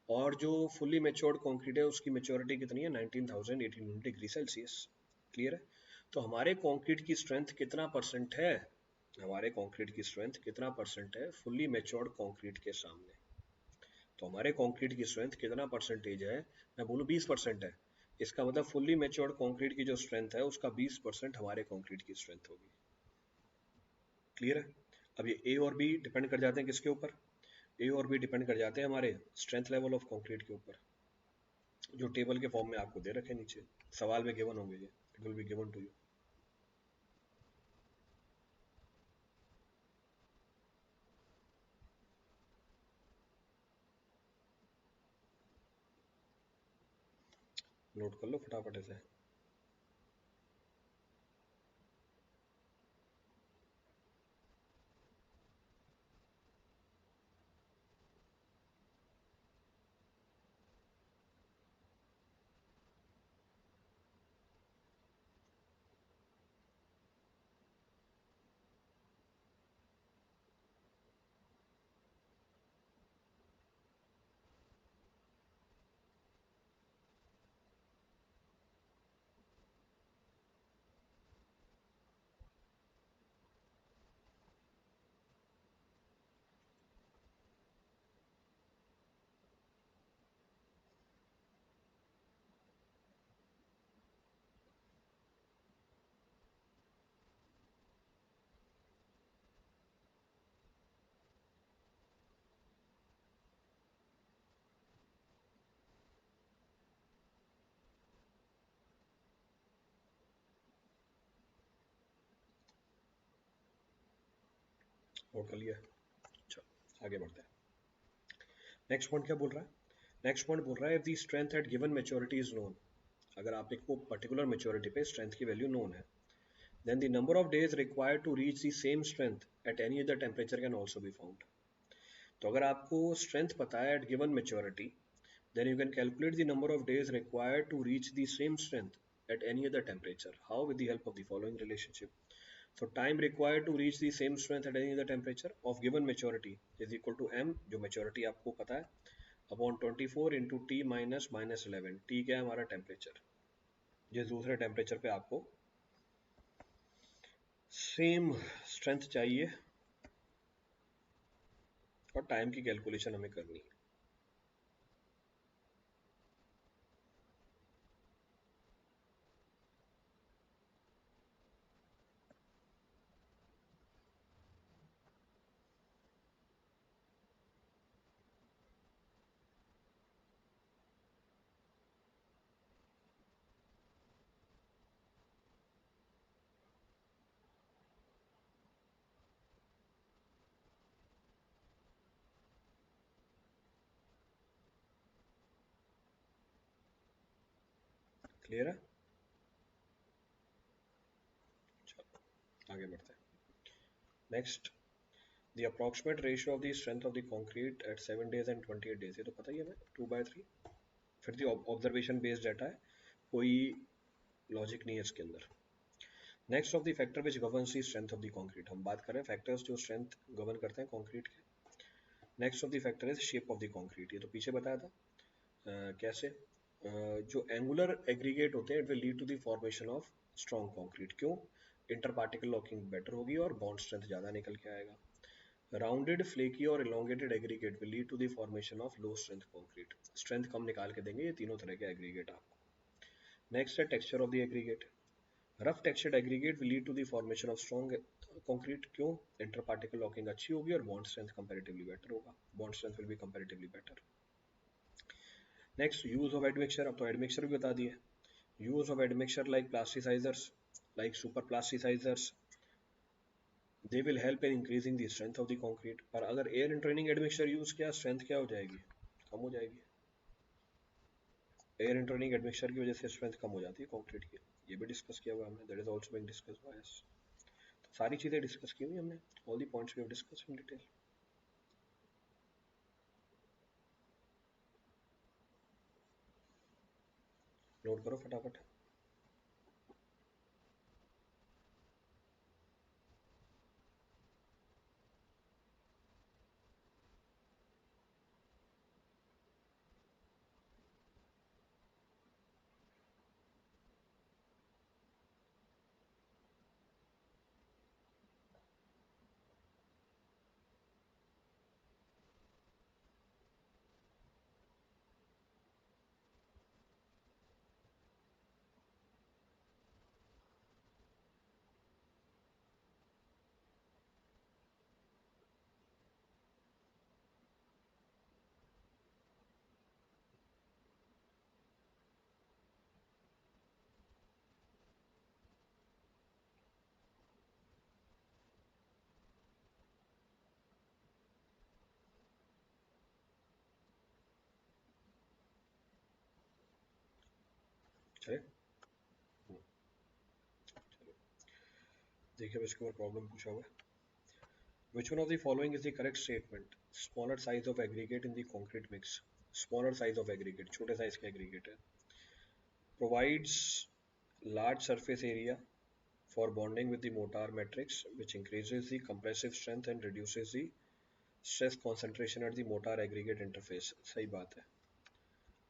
और जो फुल्ली मेच्योर्ड कंक्रीट है उसकी मेच्योरिटी कितनी है? 19,800 डिग्री सेल्सियस। क्लियर है? तो हमारे कंक्रीट की स्ट्रेंथ कितना परसेंट है? हमारे कंक्रीट की स्ट्रेंथ कितना परसेंट है फुल्ली मेच्योर्ड कंक्रीट के सामने? तो हमारे कंक्रीट की स्ट्रेंथ कितना परसेंटेज है? मैं बोलूँ 20% है, इसका मतलब फुल्ली मेच्योर्ड कंक्रीट की जो स्ट्रेंथ है उसका 20% हमारे कंक्रीट की स्ट्रेंथ होगी। क्लियर है? अब ये ए और बी डिपेंड कर जाते हैं किसके ऊपर? ए और बी डिपेंड कर जाते हैं हमारे स्ट्रेंथ लेवल ऑफ कंक्रीट के ऊपर, जो टेबल के फॉर्म में आपको दे रखे नीचे सवाल में गिवन होंगे। ये it will be given to you. Note कर लो फटाफट ऐसे। नोट कर लिया। चलो आगे बढ़ते हैं। नेक्स्ट पॉइंट क्या बोल रहा है? नेक्स्ट पॉइंट बोल रहा है, if the strength eight given maturity is known, अगर आप एक को पर्टिकुलर मेच्योरिटी पे स्ट्रेंथ की वैल्यू नोन है, then the number of days required to reach the same strength at any other temperature can also be found. तो अगर आपको स्ट्रेंथ पता है at given maturity, then you can calculate the number of days required to reach the same strength at any other temperature. How? With the help of the following relationship. So time required to reach the same strength at any other temperature of given maturity is equal to m, जो maturity आपको पता है, upon 24 into T minus minus 11। T क्या है हमारा temperature, जिस दूसरे temperature पे आपको सेम स्ट्रेंथ चाहिए और टाइम की कैलकुलेशन हमें करनी है। क्लियर है? चलो आगे बढ़ते हैं। Next, the approximate ratio of the strength of the concrete eight 7 days and 28 days, ये तो पता ही है हमें, 2/3। फिर दी ऑब्जर्वेशन बेस्ड डाटा है, कोई लॉजिक नहीं है इसके अंदर। Next of the factor which governs the strength of the concrete, हम बात करें फैक्टर्स जो स्ट्रेंथ गवर्न करते हैं कंक्रीट के। Next of the factor is shape of the concrete, ये तो पीछे बताया था। कैसे? जो एंगुलर एग्रीगेट होते हैं it will lead to the formation of strong concrete. क्यों? इंटर पार्टिकल लॉकिंग बेटर होगी और बॉन्ड स्ट्रेंथ ज़्यादा निकल के आएगा। राउंडेड, फ्लेकी और elongated aggregate will lead to the formation of low strength concrete. Strength कम निकाल के देंगे ये तीनों तरह के एग्रीगेट आपको। नेक्स्ट है texture of the aggregate. Rough textured aggregate will lead to the formation of strong concrete. क्यों? इंटर पार्टिकल लॉकिंग अच्छी होगी और बॉन्ड स्ट्रेंथ कंपैरेटिवली बेटर होगा, bond strength will be comparatively better. Next, use of admixture, अब तो admixture भी बता दिए। Use of admixture like plasticisers, like super plasticisers, they will help in increasing the strength of the concrete. पर अगर air entraining admixture use किया, strength क्या हो जाएगी? कम हो जाएगी। एयर इंट्रेनिंग एडमिक्सचर की वजह से स्ट्रेंथ कम हो जाती है कंक्रीट की, ये भी डिस्कस किया हुआ हमने, that is also being discussed by us. तो सारी चीजें डिस्कस की हुई हमने, all the points we have discussed in detail. Note करो फटाफट। चले, चलो देखिए अब इसके ऊपर प्रॉब्लम पूछा हुआ है। Which one of the following is the correct statement? Smaller size of aggregate in the concrete mix. Smaller size of aggregate, छोटे size के aggregate है, provides large surface area for bonding with the mortar matrix, which increases the compressive strength and reduces the stress concentration at the mortar aggregate interface. सही बात है,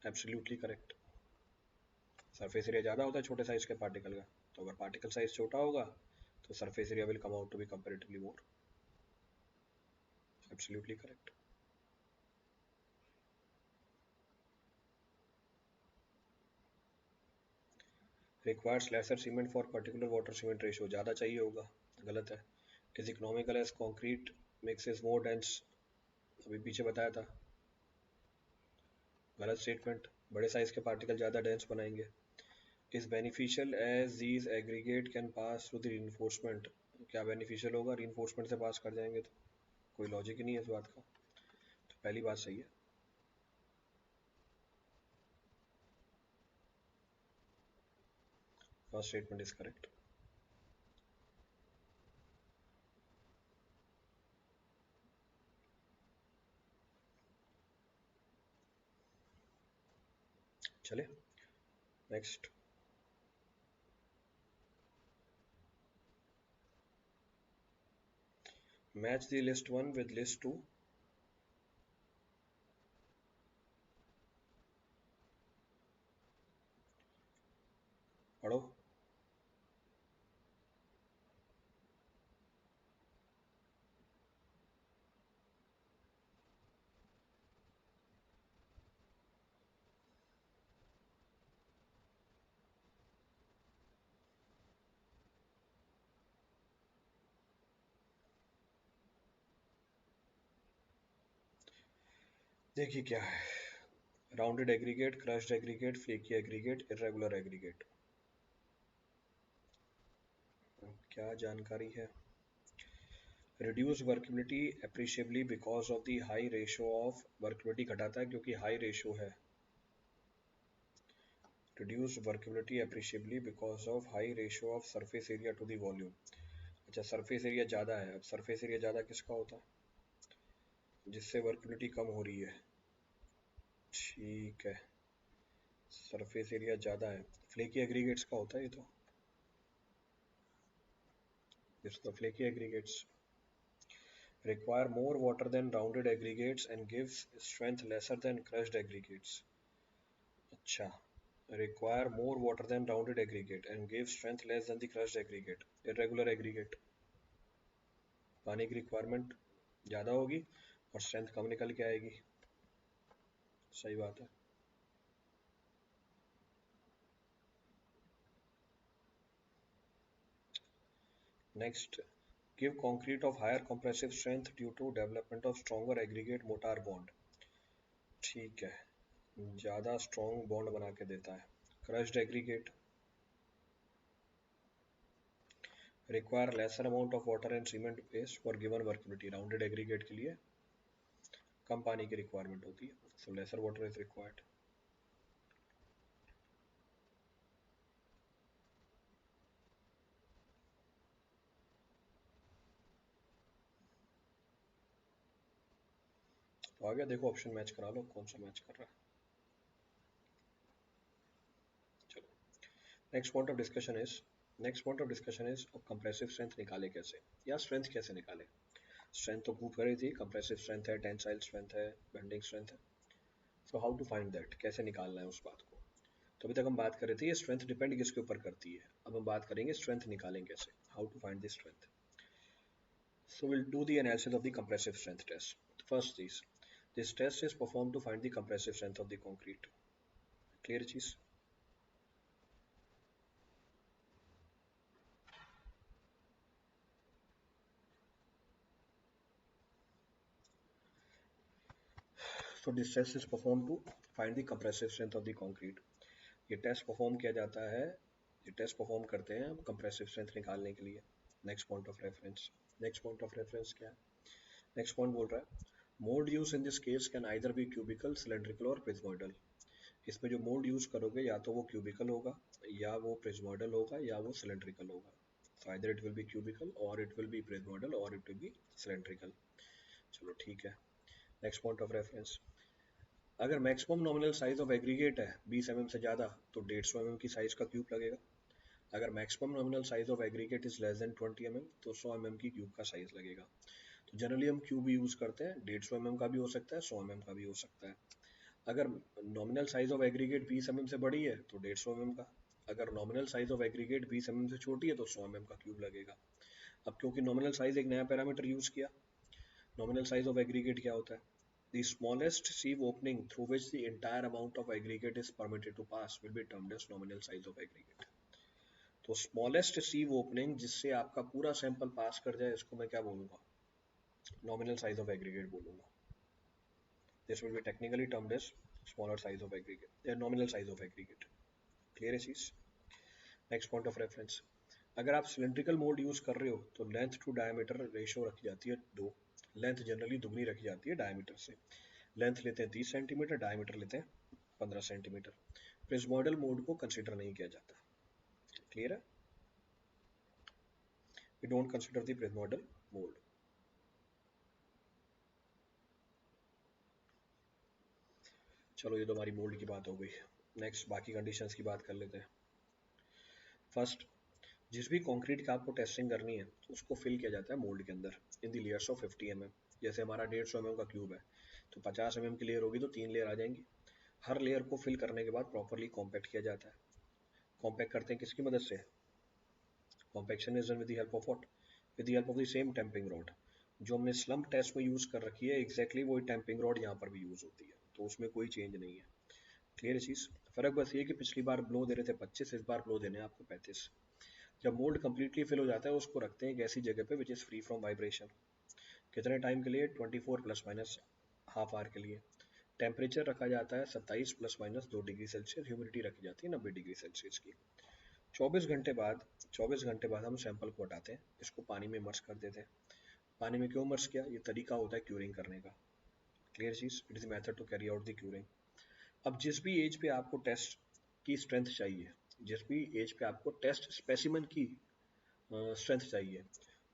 absolutely correct. Surface area ज़्यादा होता है छोटे size के particle का, तो अगर पार्टिकल साइज छोटा होगा तो surface area will come out to be comparatively more. Absolutely correct. Requires lesser cement for particular water cement ratio, ज़्यादा चाहिए होगा, गलत है। Is economical as concrete mix is more dense, अभी पीछे बताया था, गलत स्टेटमेंट, बड़े साइज के पार्टिकल ज़्यादा डेंस बनाएंगे। Is beneficial as these aggregate can pass through the reinforcement, क्या बेनिफिशियल होगा? रीइंफोर्समेंट से पास कर जाएंगे तो। कोई लॉजिक ही नहीं है इस बात का। तो पहली बात सही है। First statement is correct. चले next. Match the list 1 with list 2। पढ़ो। देखिए क्या है, rounded aggregate, crushed aggregate, flaky aggregate, irregular aggregate. क्या जानकारी है? Reduce workability appreciably because of the high ratio of, workability घटाता है क्योंकि हाई रेशियो है। Reduce workability appreciably because of high ratio of surface area to the volume. अच्छा, surface area ज़्यादा है। अब सरफेस एरिया ज़्यादा किसका होता है? जिससे वर्केबिलिटी कम हो रही है। ठीक है, सरफेस एरिया ज़्यादा है। फ्लेकी एग्रीगेट्स का होता है ये तो, इसको flaky aggregates require more water than rounded aggregates and gives strength lesser than crushed aggregates. अच्छा, require more water than rounded aggregate and give strength less than the crushed aggregate. Irregular aggregate, पानी की requirement ज़्यादा होगी और strength कम निकल के आएगी। सही बात है। Next, give concrete of higher compressive strength due to development of stronger aggregate mortar bond। ठीक है, ज़्यादा स्ट्रॉन्ग बॉन्ड बना के देता है। Crushed aggregate require lesser amount of water and cement paste for given workability। Rounded aggregate के लिए कम पानी की रिक्वायरमेंट होती है, so lesser water is required। तो आ गया, देखो ऑप्शन मैच करा लो कौन सा मैच कर रहा है। चलो next point of discussion is अब कंप्रेसिव स्ट्रेंथ निकाले कैसे, या स्ट्रेंथ कैसे निकाले। स्ट्रेंथ तो प्रूव करी थी, कंप्रेसिव स्ट्रेंथ है, टेंसाइल स्ट्रेंथ है, बेंडिंग स्ट्रेंथ है। So how to find that, कैसे निकालना है उस बात को। तो अभी तक हम बात कर रहे थे ये स्ट्रेंथ डिपेंड किसके ऊपर करती है, अब हम बात करेंगे स्ट्रेंथ निकालें कैसे, how to find the strength. So we'll do the analysis of the compressive strength test. First is, this test is performed to find the compressive strength of the concrete. Clear चीज? So this test is performed to find the compressive strength of the concrete. ये test perform किया जाता है, ये test perform करते हैं हम compressive strength निकालने के लिए। Next point of reference, next point of reference क्या है? नेक्स्ट पॉइंट बोल रहा है, mode use in this case can either be cubical, cylindrical और प्रिज्मोइडल। इसमें जो मोड यूज करोगे या तो वो क्यूबिकल होगा, या वो प्रिज्मोइडल होगा, या वो सिलेंड्रिकल होगा। So either it will be cubical or it will be prismoidal or it will be cylindrical। चलो ठीक है, नेक्स्ट पॉइंट ऑफ रेफरेंस, अगर maximum nominal size of aggregate है 20 mm से ज़्यादा तो 150 mm की साइज का क्यूब लगेगा। अगर maximum nominal size of aggregate is less than 20 mm तो 100 mm की क्यूब का साइज लगेगा। तो जनरली हम क्यूब यूज़ करते हैं, 150 mm का भी हो सकता है, 100 mm का भी हो सकता है। अगर nominal size of aggregate 20 mm से बड़ी है तो 150 mm का, अगर nominal size of aggregate 20 mm से छोटी है तो 100 mm का क्यूब लगेगा। अब क्योंकि नॉमिनल साइज एक नया पैरामीटर यूज किया, नॉमिनल साइज ऑफ एग्रीगेट क्या होता है? The smallest sieve opening through which the entire amount of aggregate is permitted to pass will be termed as nominal size of aggregate। तो smallest sieve opening जिससे आपका पूरा sample पास कर जाए इसको मैं क्या बोलूंगा? Nominal size of aggregate बोलूंगा। This will be technically termed as smaller size of aggregate, nominal size of aggregate। Clear है चीज? नेक्स्ट पॉइंट ऑफ रेफरेंस, अगर आप सिलेंड्रिकल मोड यूज कर रहे हो तो लेंथ टू डायमीटर रेशियो रखी जाती है 2, लेंथ जनरली दुगनी रखी जाती है डायमीटर से। लेंथ लेते हैं 30 सेंटीमीटर, डायमीटर लेते हैं 15 सेंटीमीटर। प्रिज्मोइडल मोड को कंसिडर नहीं किया जाता। क्लियर है? We don't consider the prismoidal mode. चलो ये तो हमारी मोल्ड की बात हो गई। नेक्स्ट बाकी कंडीशंस की बात कर लेते हैं। फर्स्ट, जिस भी कंक्रीट का आपको टेस्टिंग करनी है उसको फिल किया जाता है मोल्ड के अंदर इन दी लेयर्स ऑफ 50 mm। जैसे हमारा 150 mm का क्यूब है तो 50 mm की लेयर होगी तो 3 लेयर आ जाएंगी। हर लेयर को फिल करने के बाद प्रॉपरली कॉम्पैक्ट किया जाता है। कॉम्पैक्ट करते हैं किसकी मदद से? Compaction is done with the help of what? With the help of the same tamping rod. जो हमने स्लम्प टेस्ट में यूज कर रखी है एग्जैक्टली वही टैंपिंग रॉड यहाँ पर भी यूज होती है, तो उसमें कोई चेंज नहीं है। क्लियर चीज? फर्क बस ये कि पिछली बार ब्लो दे रहे थे 25, इस बार ब्लो देने हैं आपको 35। जब मोल्ड कंप्लीटली फिल हो जाता है उसको रखते हैं एक ऐसी जगह पे which is free from vibration. कितने टाइम के लिए? 24 प्लस माइनस हाफ आवर के लिए। टेम्परेचर रखा जाता है 27 plus minus 2 degree Celsius. Humidity रखी जाती है 90 डिग्री सेल्सियस की। 24 घंटे बाद हम सैंपल को हटाते हैं, इसको पानी में इमर्स कर देते हैं। पानी में क्यों इमर्स किया? ये तरीका होता है क्यूरिंग करने का। क्लियर चीज? It is method to carry out the curing. अब जिस भी एज पे आपको टेस्ट की स्ट्रेंथ चाहिए, जिस भी एज पे आपको टेस्ट स्पेसिमन की स्ट्रेंथ चाहिए,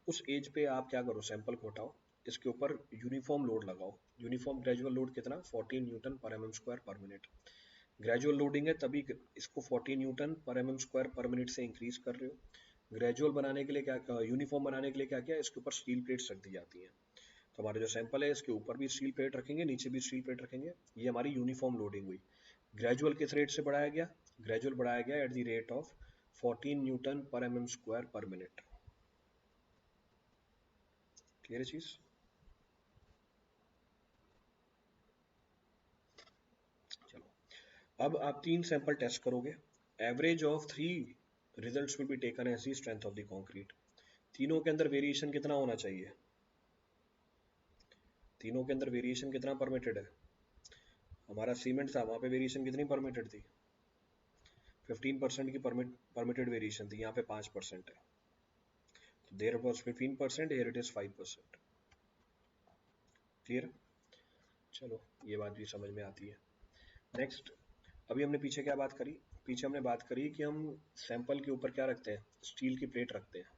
उस एज पे आप क्या करो? सैंपल को हटाओ, इसके ऊपर यूनिफॉर्म लोड लगाओ। यूनिफॉर्म ग्रेजुअल लोड कितना? 14 न्यूटन पर एम स्क्वायर पर मिनट। ग्रेजुअल लोडिंग है तभी इसको 14 न्यूटन पर एम स्क्वायर पर मिनट से इंक्रीज कर रहे हो। ग्रेजुअल बनाने के लिए क्या, यूनिफॉर्म बनाने के लिए क्या किया? इसके ऊपर स्टील प्लेट्स रख दी जाती हैं। तो हमारा जो सैंपल है इसके ऊपर भी स्टील प्लेट रखेंगे, नीचे भी स्टील प्लेट रखेंगे। ये हमारी यूनिफॉर्म लोडिंग हुई। ग्रेजुअल किस रेट से बढ़ाया गया? ग्रेजुअल बढ़ाया गया at the rate of 14 newton पर एम स्क्वायर पर मिनट। क्लियर चीज? चलो अब आप 3 सैंपल टेस्ट करोगे। Average of 3 results will be taken as the strength of the concrete. तीनों के अंदर वेरिएशन कितना होना चाहिए? तीनों के अंदर वेरिएशन कितना परमिटेड है? हमारा सीमेंट था, वहां पे वेरिएशन कितनी परमिटेड थी? 15% की परमिटेड वेरिएशन थी, यहाँ पे 5% है। तो there was 15%, here it is 5%। Clear? चलो ये बात भी समझ में आती है। नेक्स्ट, अभी हमने पीछे क्या बात करी? पीछे हमने बात करी कि हम सैंपल के ऊपर क्या रखते हैं? स्टील की प्लेट रखते हैं।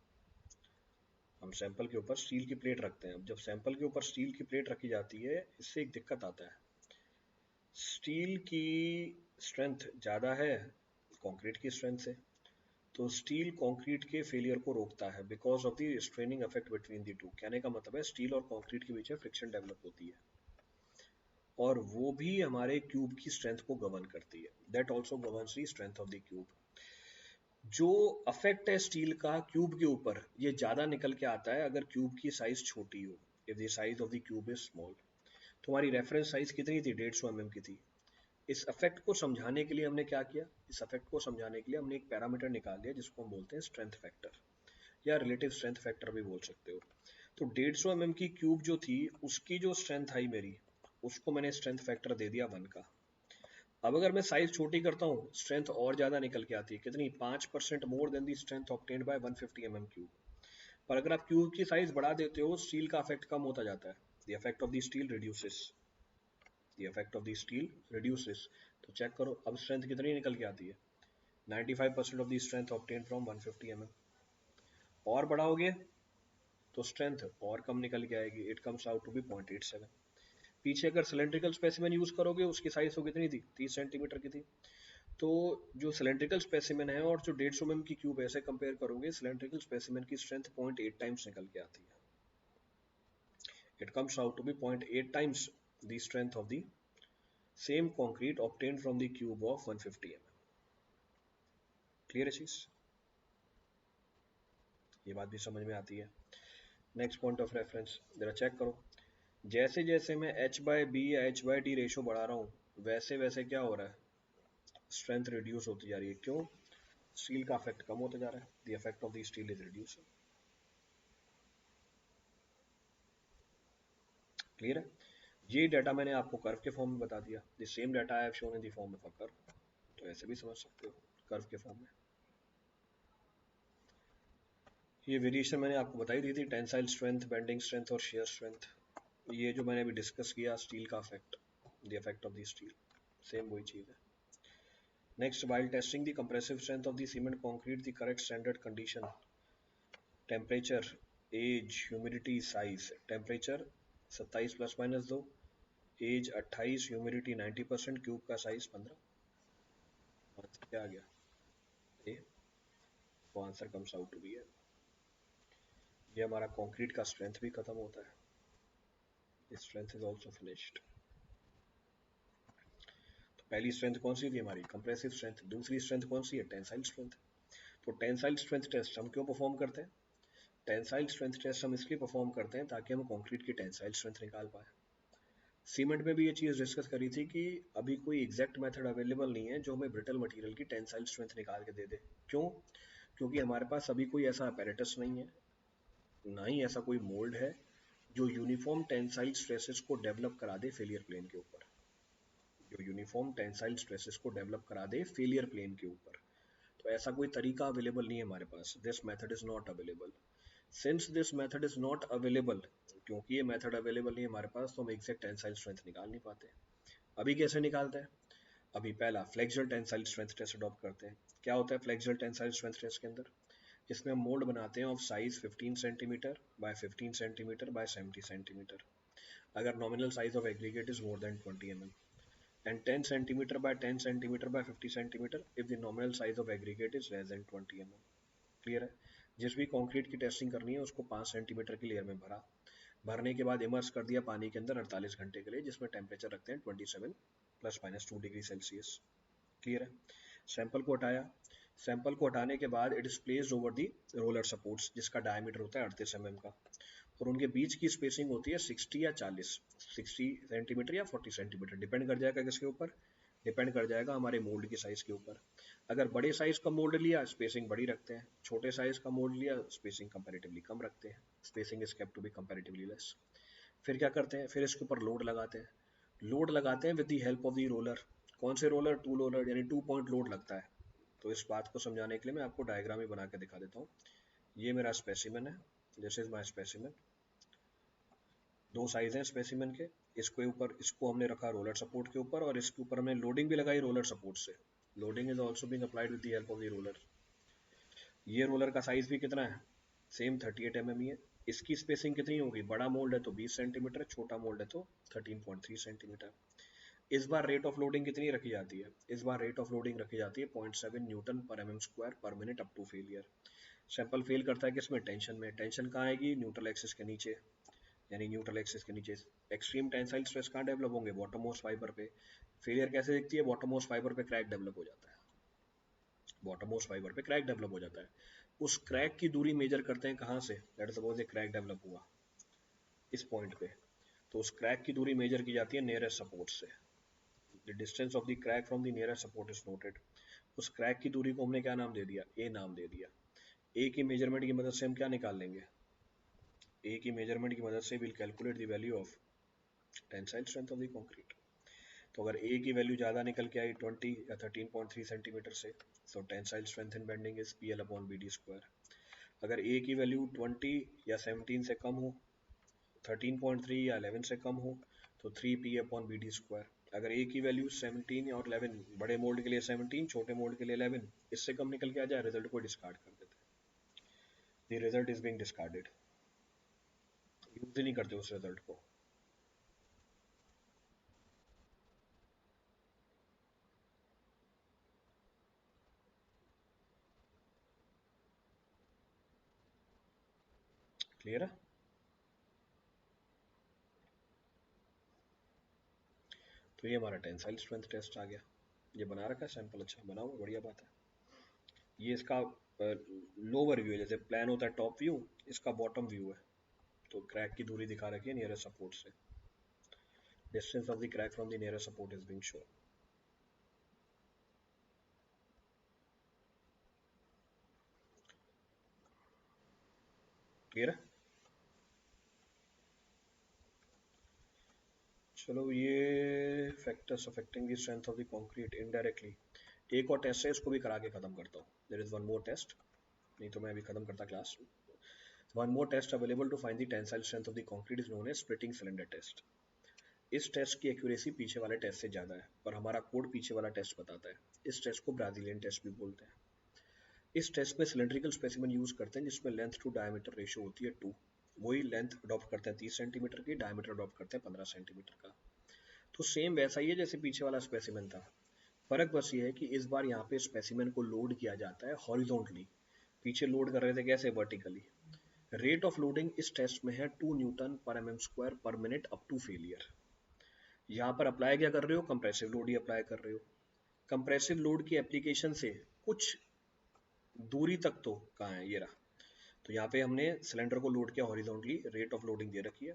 हम सैंपल के ऊपर स्टील की प्लेट रखते हैं। अब जब सैंपल के ऊपर स्टील की प्लेट रखी जाती है, इससे एक दिक्कत आता है। स्टील की स्ट्रेंथ ज़्यादा है कंक्रीट की स्ट्रेंथ से, तो स्टील कंक्रीट के फेलियर को रोकता है because of the straining effect between the two. कहने का मतलब है स्टील और कंक्रीट के बीच में फ्रिक्शन डेवलप होती है और वो भी हमारे क्यूब की स्ट्रेंथ को गवर्न करती है। That also governs the strength of the cube. जो अफेक्ट है स्टील का क्यूब के ऊपर, ये ज्यादा निकल के आता है अगर क्यूब की साइज छोटी हो। If the size of the cube is small. तुम्हारी रेफरेंस साइज कितनी थी? 150 mm की थी। इस अफेक्ट को समझाने के लिए हमने क्या किया? इस अफेक्ट को समझाने के लिए हमने एक पैरामीटर निकाल लिया जिसको हम बोलते हैं स्ट्रेंथ फैक्टर, या रिलेटिव स्ट्रेंथ फैक्टर भी बोल सकते हो। तो 150 mm की क्यूब जो थी उसकी जो स्ट्रेंथ आई मेरी, उसको मैंने स्ट्रेंथ फैक्टर दे दिया 1 का। अब अगर मैं साइज छोटी करता हूँ, स्ट्रेंथ और ज्यादा निकल के आती है। कितनी? 5% more than the strength obtained by 150 mm cube. पर अगर आप क्यूब की साइज बढ़ा देते हो, स्टील का इफेक्ट कम होता जाता है। The effect of the steel reduces. The effect of the steel reduces. तो चेक करो अब स्ट्रेंथ कितनी निकल के आती है? 95% of the strength obtained from 150 mm। और बढ़ाओगे तो स्ट्रेंथ और कम निकल के आएगी। It comes out to be 0.87। पीछे अगर सिलेंड्रिकल स्पेसिमेन यूज करोगे, उसकी साइज तो कितनी थी? 30 सेंटीमीटर की थी। तो जो सिलेंड्रिकल स्पेसिमेन है और जो 150 mm की क्यूब ऐसे कंपेयर करोगे, सिलेंड्रिकल स्पेसिमेन की स्ट्रेंथ 0.8 टाइम्स निकल के आती है। It comes out to be 0.8 times the strength of the same concrete obtained from the cube of 150 mm। Clear है चीज? ये बात भी समझ में आती है। नेक्स्ट पॉइंट ऑफ रेफरेंस जरा चेक करो। जैसे जैसे मैं h बाय बी या h बाय डी रेशो बढ़ा रहा हूँ, वैसे वैसे क्या हो रहा है? स्ट्रेंथ रिड्यूस होती जा रही है। क्यों? स्टील का इफेक्ट कम होता जा रहा है। The effect of the steel is reducing. Clear है? ये डाटा मैंने आपको कर्व के फॉर्म में बता दिया। The same data I have shown in the form of a curve. तो ऐसे भी समझ सकते हो कर्व के फॉर्म में। ये वेरिएशन मैंने आपको बताई दी थी, टेंसाइल स्ट्रेंथ, बेंडिंग स्ट्रेंथ और शियर स्ट्रेंथ। ये जो मैंने अभी डिस्कस किया स्टील का effect, the effect of the steel, same वही चीज़ है. Next, while testing the compressive strength of the cement concrete, the correct standard condition, temperature, age, humidity, size. Temperature 27 plus minus 2, age 28, humidity 90%, cube का size 15. Answer क्या आ गया? A. तो answer comes out to be है. ये हमारा concrete का strength भी खत्म होता है. Strength is also finished. तो पहली स्ट्रेंथ कौन सी थी हमारी? Compressive strength. दूसरी स्ट्रेंथ कौन सी है? Tensile strength. तो टेंसाइल स्ट्रेंथ टेस्ट हम क्यों परफॉर्म करते हैं? टेंसाइल स्ट्रेंथ टेस्ट हम इसलिए परफॉर्म करते हैं ताकि हम कंक्रीट की टेंसाइल स्ट्रेंथ निकाल पाए. सीमेंट में भी ये चीज़ डिस्कस करी थी कि अभी कोई एग्जैक्ट मेथड अवेलेबल नहीं है जो हमें ब्रिटल मटेरियल की टेंसाइल स्ट्रेंथ निकाल के दे दे. क्यों? क्योंकि हमारे पास अभी कोई ऐसा अपैरेटस नहीं है, ना ही ऐसा कोई मोल्ड है जो यूनिफॉर्म टेंसाइल स्ट्रेसेस को डेवलप करा दे फेलियर प्लेन के ऊपर. जो यूनिफॉर्म टेंसाइल स्ट्रेसेस को डेवलप करा दे फेलियर प्लेन के ऊपर. तो ऐसा कोई तरीका अवेलेबल नहीं है हमारे पास. This method is not available. Since this method is not available, क्योंकि ये मेथड अवेलेबल नहीं है हमारे पास, तो हम एग्जैक्ट टेंसाइल स्ट्रेंथ निकाल नहीं पाते. अभी कैसे निकालते हैं? अभी पहला flexural tensile strength test adopt करते हैं. क्या होता है फ्लेक्सुरल टेंसाइल स्ट्रेंथ टेस्ट के अंदर? इसमें हम मोल्ड बनाते हैं of size 15 centimetre by 15 centimetre by 70 centimetre अगर nominal size of aggregate is more than 20 mm, and 10 centimeter by 10 centimeter by 50 centimeter if the nominal size of aggregate is less than 20 mm. Clear है? जिस भी concrete की testing करनी है उसको 5 centimetre की layer में भरा, भरने के बाद इमर्स कर दिया पानी के अंदर 48 घंटे के लिए, जिसमें टेम्परेचर रखते हैं 27 plus minus 2 degree Celsius. Clear है? सैंपल को हटाया. सैंपल को हटाने के बाद it is placed over the roller supports जिसका डायमीटर होता है 38 mm का, और उनके बीच की स्पेसिंग होती है 60 या 40, 60 सेंटीमीटर या 40 सेंटीमीटर, डिपेंड कर जाएगा किसके ऊपर? डिपेंड कर जाएगा हमारे मोल्ड की साइज के ऊपर. अगर बड़े साइज का मोल्ड लिया स्पेसिंग बड़ी रखते हैं, छोटे साइज का मोल्ड लिया स्पेसिंग कंपैरेटिवली कम रखते हैं. Spacing is kept to be comparatively less. फिर क्या करते हैं? फिर इसके ऊपर लोड लगाते हैं. लोड लगाते हैं with the help of the roller. कौन से रोलर? टू रोलर, यानी 2 पॉइंट लोड लगता है. तो इस बात को समझाने के लिए मैं आपको डायग्राम ही बना के दिखा देता हूँ. ये मेरा स्पेसिमेन है, दिस इज माय स्पेसिमेन. दो साइज हैं स्पेसिमेन के. इसके ऊपर इसको हमने रखा रोलर सपोर्ट के ऊपर, और इसके ऊपर हमने लोडिंग भी लगाई रोलर सपोर्ट से. Loading is also being applied with the help of the roller. ये रोलर का साइज भी कितना है? सेम 38 mm ही है. इसकी स्पेसिंग कितनी होगी? बड़ा मोल्ड है तो 20 सेंटीमीटर, छोटा मोल्ड है तो 13.3 सेंटीमीटर. इस बार रेट ऑफ लोडिंग कितनी रखी जाती है? इस बार रेट ऑफ लोडिंग रखी जाती है 0.7 न्यूटन पर mm स्क्वायर पर minute up to failure. Sample fail करता है किसमें? टेंशन में. टेंशन कहाँ आएगी? न्यूट्रल एक्सिस के नीचे, यानी न्यूट्रल एक्सिस के नीचे. एक्सट्रीम टेंसाइल स्ट्रेस कहाँ डेवलप होंगे? बॉटम मोस्ट फाइबर पे. फेलियर कैसे दिखती है? बॉटम मोस्ट फाइबर पे क्रैक डेवलप हो जाता है. बॉटम मोस्ट फाइबर पे क्रैक डेवलप हो जाता है. उस क्रैक की दूरी मेजर करते हैं कहाँ से? लेट्स सपोज ये क्रैक डेवलप हुआ इस पॉइंट पे, तो उस क्रैक की दूरी मेजर की जाती है नियरेस्ट सपोर्ट से. The distance of the crack from the nearest support is noted. उस क्रैक की दूरी को हमने क्या नाम दे दिया? ए नाम दे दिया. ए की मेजरमेंट की मदद से हम क्या निकाल लेंगे? ए की मेजरमेंट की मदद से will calculate the value of tensile strength of the concrete. तो अगर ए की वैल्यू ज़्यादा निकल के आई 20 या 13.3 सेंटीमीटर से, तो tensile strength in bending is P L upon B D square. अगर ए की वैल्यू 20 या 17 से कम हो, 13.3 या 11 से कम हो, तो 3 P upon B D square. अगर ए की वैल्यू 17 और 11, बड़े मोल्ड के लिए 17, छोटे मोल्ड के लिए 11, इससे कम निकल के आ जाए, रिजल्ट को डिस्कार्ड कर देते हैं. The result is being discarded. Use ही नहीं करते उस रिजल्ट को. क्लियर है? तो ये हमारा टेंसाइल स्ट्रेंथ टेस्ट आ गया. ये बना रखा है सैंपल. अच्छा बनाओ, बढ़िया बात है. ये इसका लोअर व्यू है, जैसे प्लान होता है टॉप व्यू, इसका बॉटम व्यू है. तो क्रैक की दूरी दिखा रखी है नियरेस्ट सपोर्ट से. Distance of the crack from the nearest support is being shown. Clear है? चलो, ये factors affecting the strength of the concrete indirectly. एक और टेस्ट है, इसको भी करा के खत्म करता हूँ. There is one more test, नहीं तो मैं अभी खत्म करता class. One more test available to find the tensile strength of the concrete is known as splitting cylinder test. इस टेस्ट की एक्यूरेसी पीछे वाले टेस्ट से ज़्यादा है, पर हमारा कोड पीछे वाला टेस्ट बताता है। इस टेस्ट को ब्राजीलियन टेस्ट भी बोलते हैं। इस टेस्ट में सिलेंड्रिकल स्पेसिमेन यूज करते हैं जिसमें लेंथ टू डायमीटर रेशियो होती है 2। वही लेंथ अडॉप्ट करते हैं 30 सेंटीमीटर की, डायमीटर अडॉप्ट करते हैं 15 सेंटीमीटर का। तो सेम वैसा ही है जैसे पीछे वाला स्पेसिमेन था। फर्क बस ये है कि इस बार यहाँ पे स्पेसिमेन को लोड किया जाता है हॉरिजॉन्टली। पीछे लोड कर रहे थे कैसे, वर्टिकली। रेट ऑफ लोडिंग इस टेस्ट में है 2 न्यूटन पर एम स्क्वायर पर मिनट अप टू फेलियर। यहाँ पर अप्लाई क्या कर रहे हो, कंप्रेसिव लोड ही अप्लाई कर रहे हो। कंप्रेसिव लोड की एप्लीकेशन से कुछ दूरी तक तो कहाँ है, ये रहा। तो यहाँ पे हमने सिलेंडर को लोड किया हॉरिजॉन्टली, रेट ऑफ लोडिंग दे रखी है।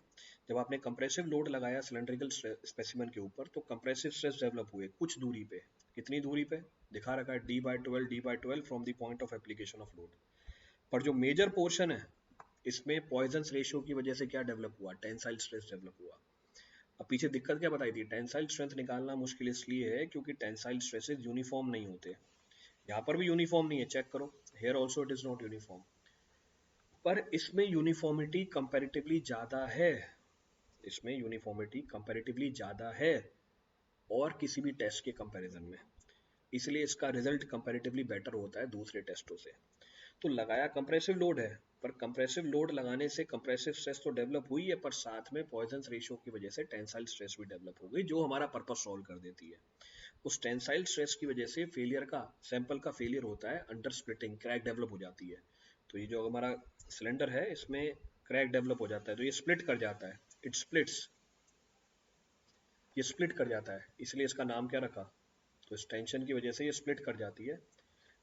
जब आपने कंप्रेसिव लोड लगाया सिलेंड्रिकल स्पेसिमेन के ऊपर तो कंप्रेसिव स्ट्रेस डेवलप हुए कुछ दूरी पे। कितनी दूरी पे दिखा रखा है, d/12 from the point of application of load. पर जो मेजर पोर्शन है इसमें पॉइजन रेशियो की वजह से क्या डेवलप हुआ, टेंसाइल स्ट्रेस डेवलप हुआ। अब पीछे दिक्कत क्या बताई थी, टेंसाइल स्ट्रेंथ निकालना मुश्किल इसलिए है क्योंकि टेंसाइल स्ट्रेसेस यूनिफॉर्म नहीं होते। यहाँ पर भी यूनिफॉर्म नहीं है, चेक करो, here also it is not uniform. पर इसमें यूनिफॉर्मिटी कंपैरेटिवली ज्यादा है। इसमें यूनिफॉर्मिटी कंपैरेटिवली ज्यादा है और किसी भी टेस्ट के कंपैरिजन में, इसलिए इसका रिजल्ट कंपैरेटिवली बेटर होता है दूसरे टेस्टों से। तो लगाया कंप्रेसिव लोड है, पर कंप्रेसिव लोड लगाने से कंप्रेसिव स्ट्रेस तो डेवलप हुई है, पर साथ में पॉइजन रेशियो की वजह से टेंसाइल स्ट्रेस भी डेवलप हो गई, जो हमारा पर्पस सॉल्व कर देती है। उस टेंसाइल स्ट्रेस की वजह से फेलियर का, सैंपल का फेलियर होता है, अंडर स्प्लिटिंग, क्रैक डेवलप हो जाती है। तो ये जो हमारा सिलेंडर है इसमें क्रैक डेवलप हो जाता है, तो ये स्प्लिट कर जाता है, इट स्प्लिट्स, ये स्प्लिट कर जाता है, इसलिए इसका नाम क्या रखा। तो इस टेंशन की वजह से ये स्प्लिट कर जाती है,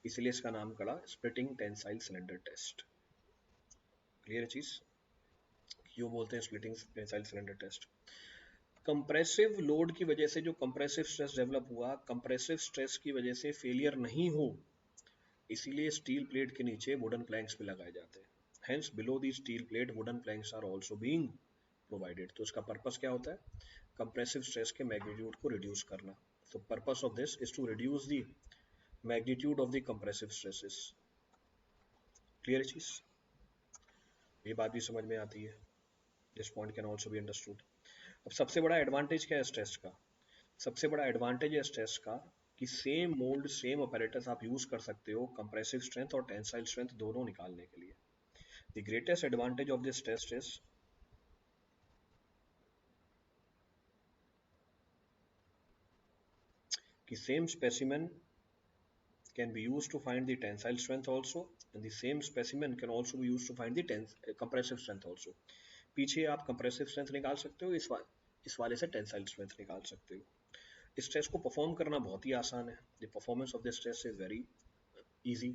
इसलिए इसका नाम पड़ा splitting tensile cylinder test. Clear है चीज, क्यों बोलते हैं splitting tensile cylinder test. Compressive load की वजह से जो कंप्रेसिव स्ट्रेस डेवलप हुआ, कंप्रेसिव स्ट्रेस की वजह से फेलियर नहीं हो, इसीलिए स्टील प्लेट के नीचे वुडन प्लैंक्स भी लगाए जाते हैं। Hence below the steel plate wooden planks are also being provided. तो इसका पर्पस क्या होता है, कंप्रेसिव स्ट्रेस के मैग्नीट्यूड को रिड्यूस करना। तो purpose of this is to reduce the magnitude of the compressive stresses. Clear चीज, ये बात भी समझ में आती है, this point can also be understood. अब सबसे बड़ा एडवांटेज क्या है इस टेस्ट का, सबसे बड़ा एडवांटेज है इस टेस्ट का कि सेम मोल्ड सेम ऑपरेटर्स आप यूज कर सकते हो कंप्रेसिव स्ट्रेंथ और टेंसाइल स्ट्रेंथ दोनों निकालने के लिए। The greatest advantage of this test is कि same specimen can be used to find the tensile strength also, and the same specimen can also be used to find the compressive strength also। पीछे आप compressive strength निकाल सकते हो, इस वाले से tensile strength निकाल सकते हो। इस टेस्ट को परफॉर्म करना बहुत ही आसान है, the performance of this test is very easy.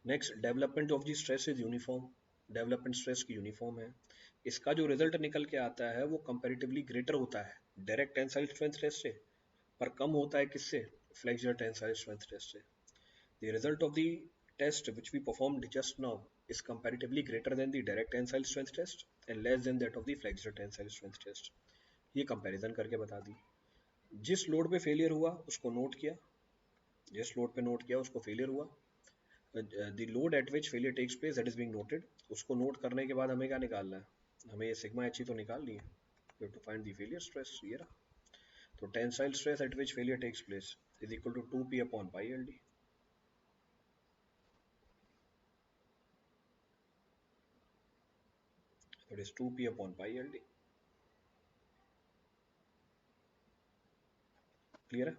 Next, development of the stress is uniform, development stress की यूनिफॉर्म है। इसका जो रिजल्ट निकल के आता है वो कंपैरेटिवली ग्रेटर होता है डायरेक्ट टेंसाइल स्ट्रेंथ टेस्ट से, पर कम होता है किससे, फ्लेक्सुरल टेंसाइल स्ट्रेंथ टेस्ट से। The result of the test which we performed just now is comparatively greater than the direct tensile strength test and less than that of the flexure tensile strength test। ये comparison करके बता दी। जिस load पे failure हुआ उसको note किया, जिस load पे नोट किया उसको फेलियर हुआ, the load at which failure takes place that is being noted, उसको नोट करने के बाद हमें क्या निकालना है, हमें ये सिग्मा एच ही तो निकाल ली है। We have to find the failure stress, ये रहा। तो tensile stress at which failure takes place is equal to 2p upon pi L D. That is 2p upon pi LD। क्लियर है।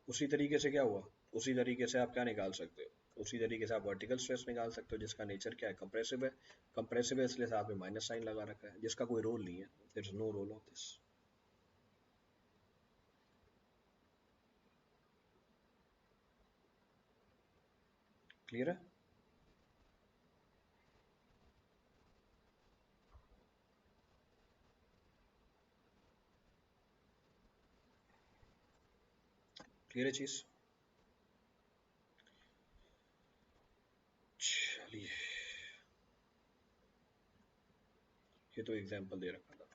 उसी तरीके से क्या हुआ, उसी तरीके से आप क्या निकाल सकते हो, उसी तरीके से आप वर्टिकल स्ट्रेस निकाल सकते हो जिसका नेचर क्या है, कंप्रेसिव है। कंप्रेसिव है इसलिए साथ में माइनस साइन लगा रखा है, जिसका कोई रोल नहीं है, there is no role of this. Clear है। क्लियर है चीज, चलिए ये तो एग्जांपल दे रखा था।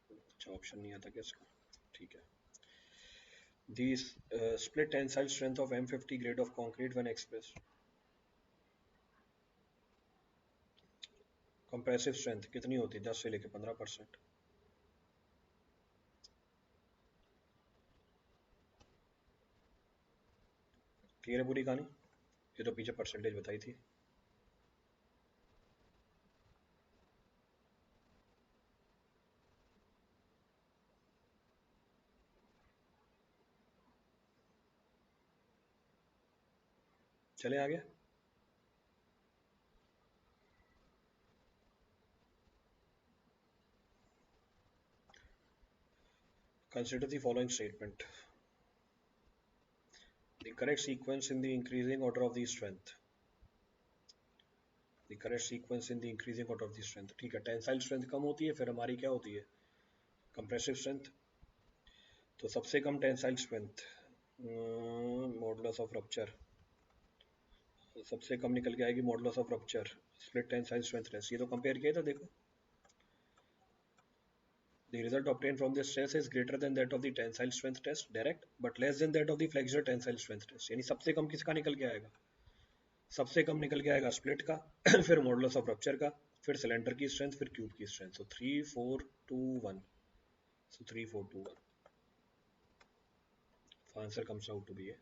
अच्छा ऑप्शन नहीं आता क्या इसका, ठीक है। The split tensile strength of M50 grade of concrete when expressed. Compressive strength कितनी होती है? 10 से लेके 15%। क्लियर है पूरी कहानी? ये तो पीछे परसेंटेज बताई थी। चले आगे। Consider the following statement. The correct sequence in the increasing order of the strength. The correct sequence in the increasing order of the strength. ठीक है, टेंसाइल स्ट्रेंथ कम होती है, फिर हमारी क्या होती है? Compressive strength. तो सबसे कम tensile strength modulus of rupture, सबसे कम निकल के आएगी modulus of rupture split tensile strength test. ये तो कंपेयर किया था, देखो। The result obtained from this test is greater than that of the tensile strength test direct, but less than that of the flexure tensile strength test. यानी सबसे कम किसका निकल के आएगा? सबसे कम निकल के आएगा स्प्लिट का, फिर मॉडुलस ऑफ रप्चर का, फिर सिलेंडर की स्ट्रेंथ, फिर क्यूब की strength. So 3 4 2 1। So 3 4 2 1। Answer comes out to be A.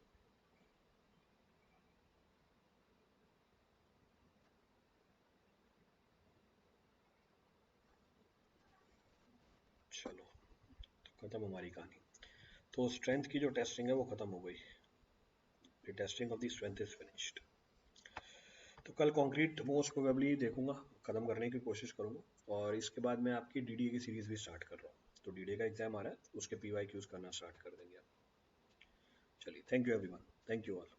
चलो, तो खत्म हमारी कहानी। तो स्ट्रेंथ की जो टेस्टिंग है वो खत्म हो गई। The testing of the strength is finished. तो कल कंक्रीट मोस्ट प्रोबेबली देखूंगा, खत्म करने की कोशिश करूंगा। और इसके बाद मैं आपकी डीडीए की सीरीज भी स्टार्ट कर रहा हूँ। तो डीडीए का एग्जाम आ रहा है, उसके पीवाईक्यूज करना स्टार्ट कर देंगे। चलिए, thank you everyone, thank you all.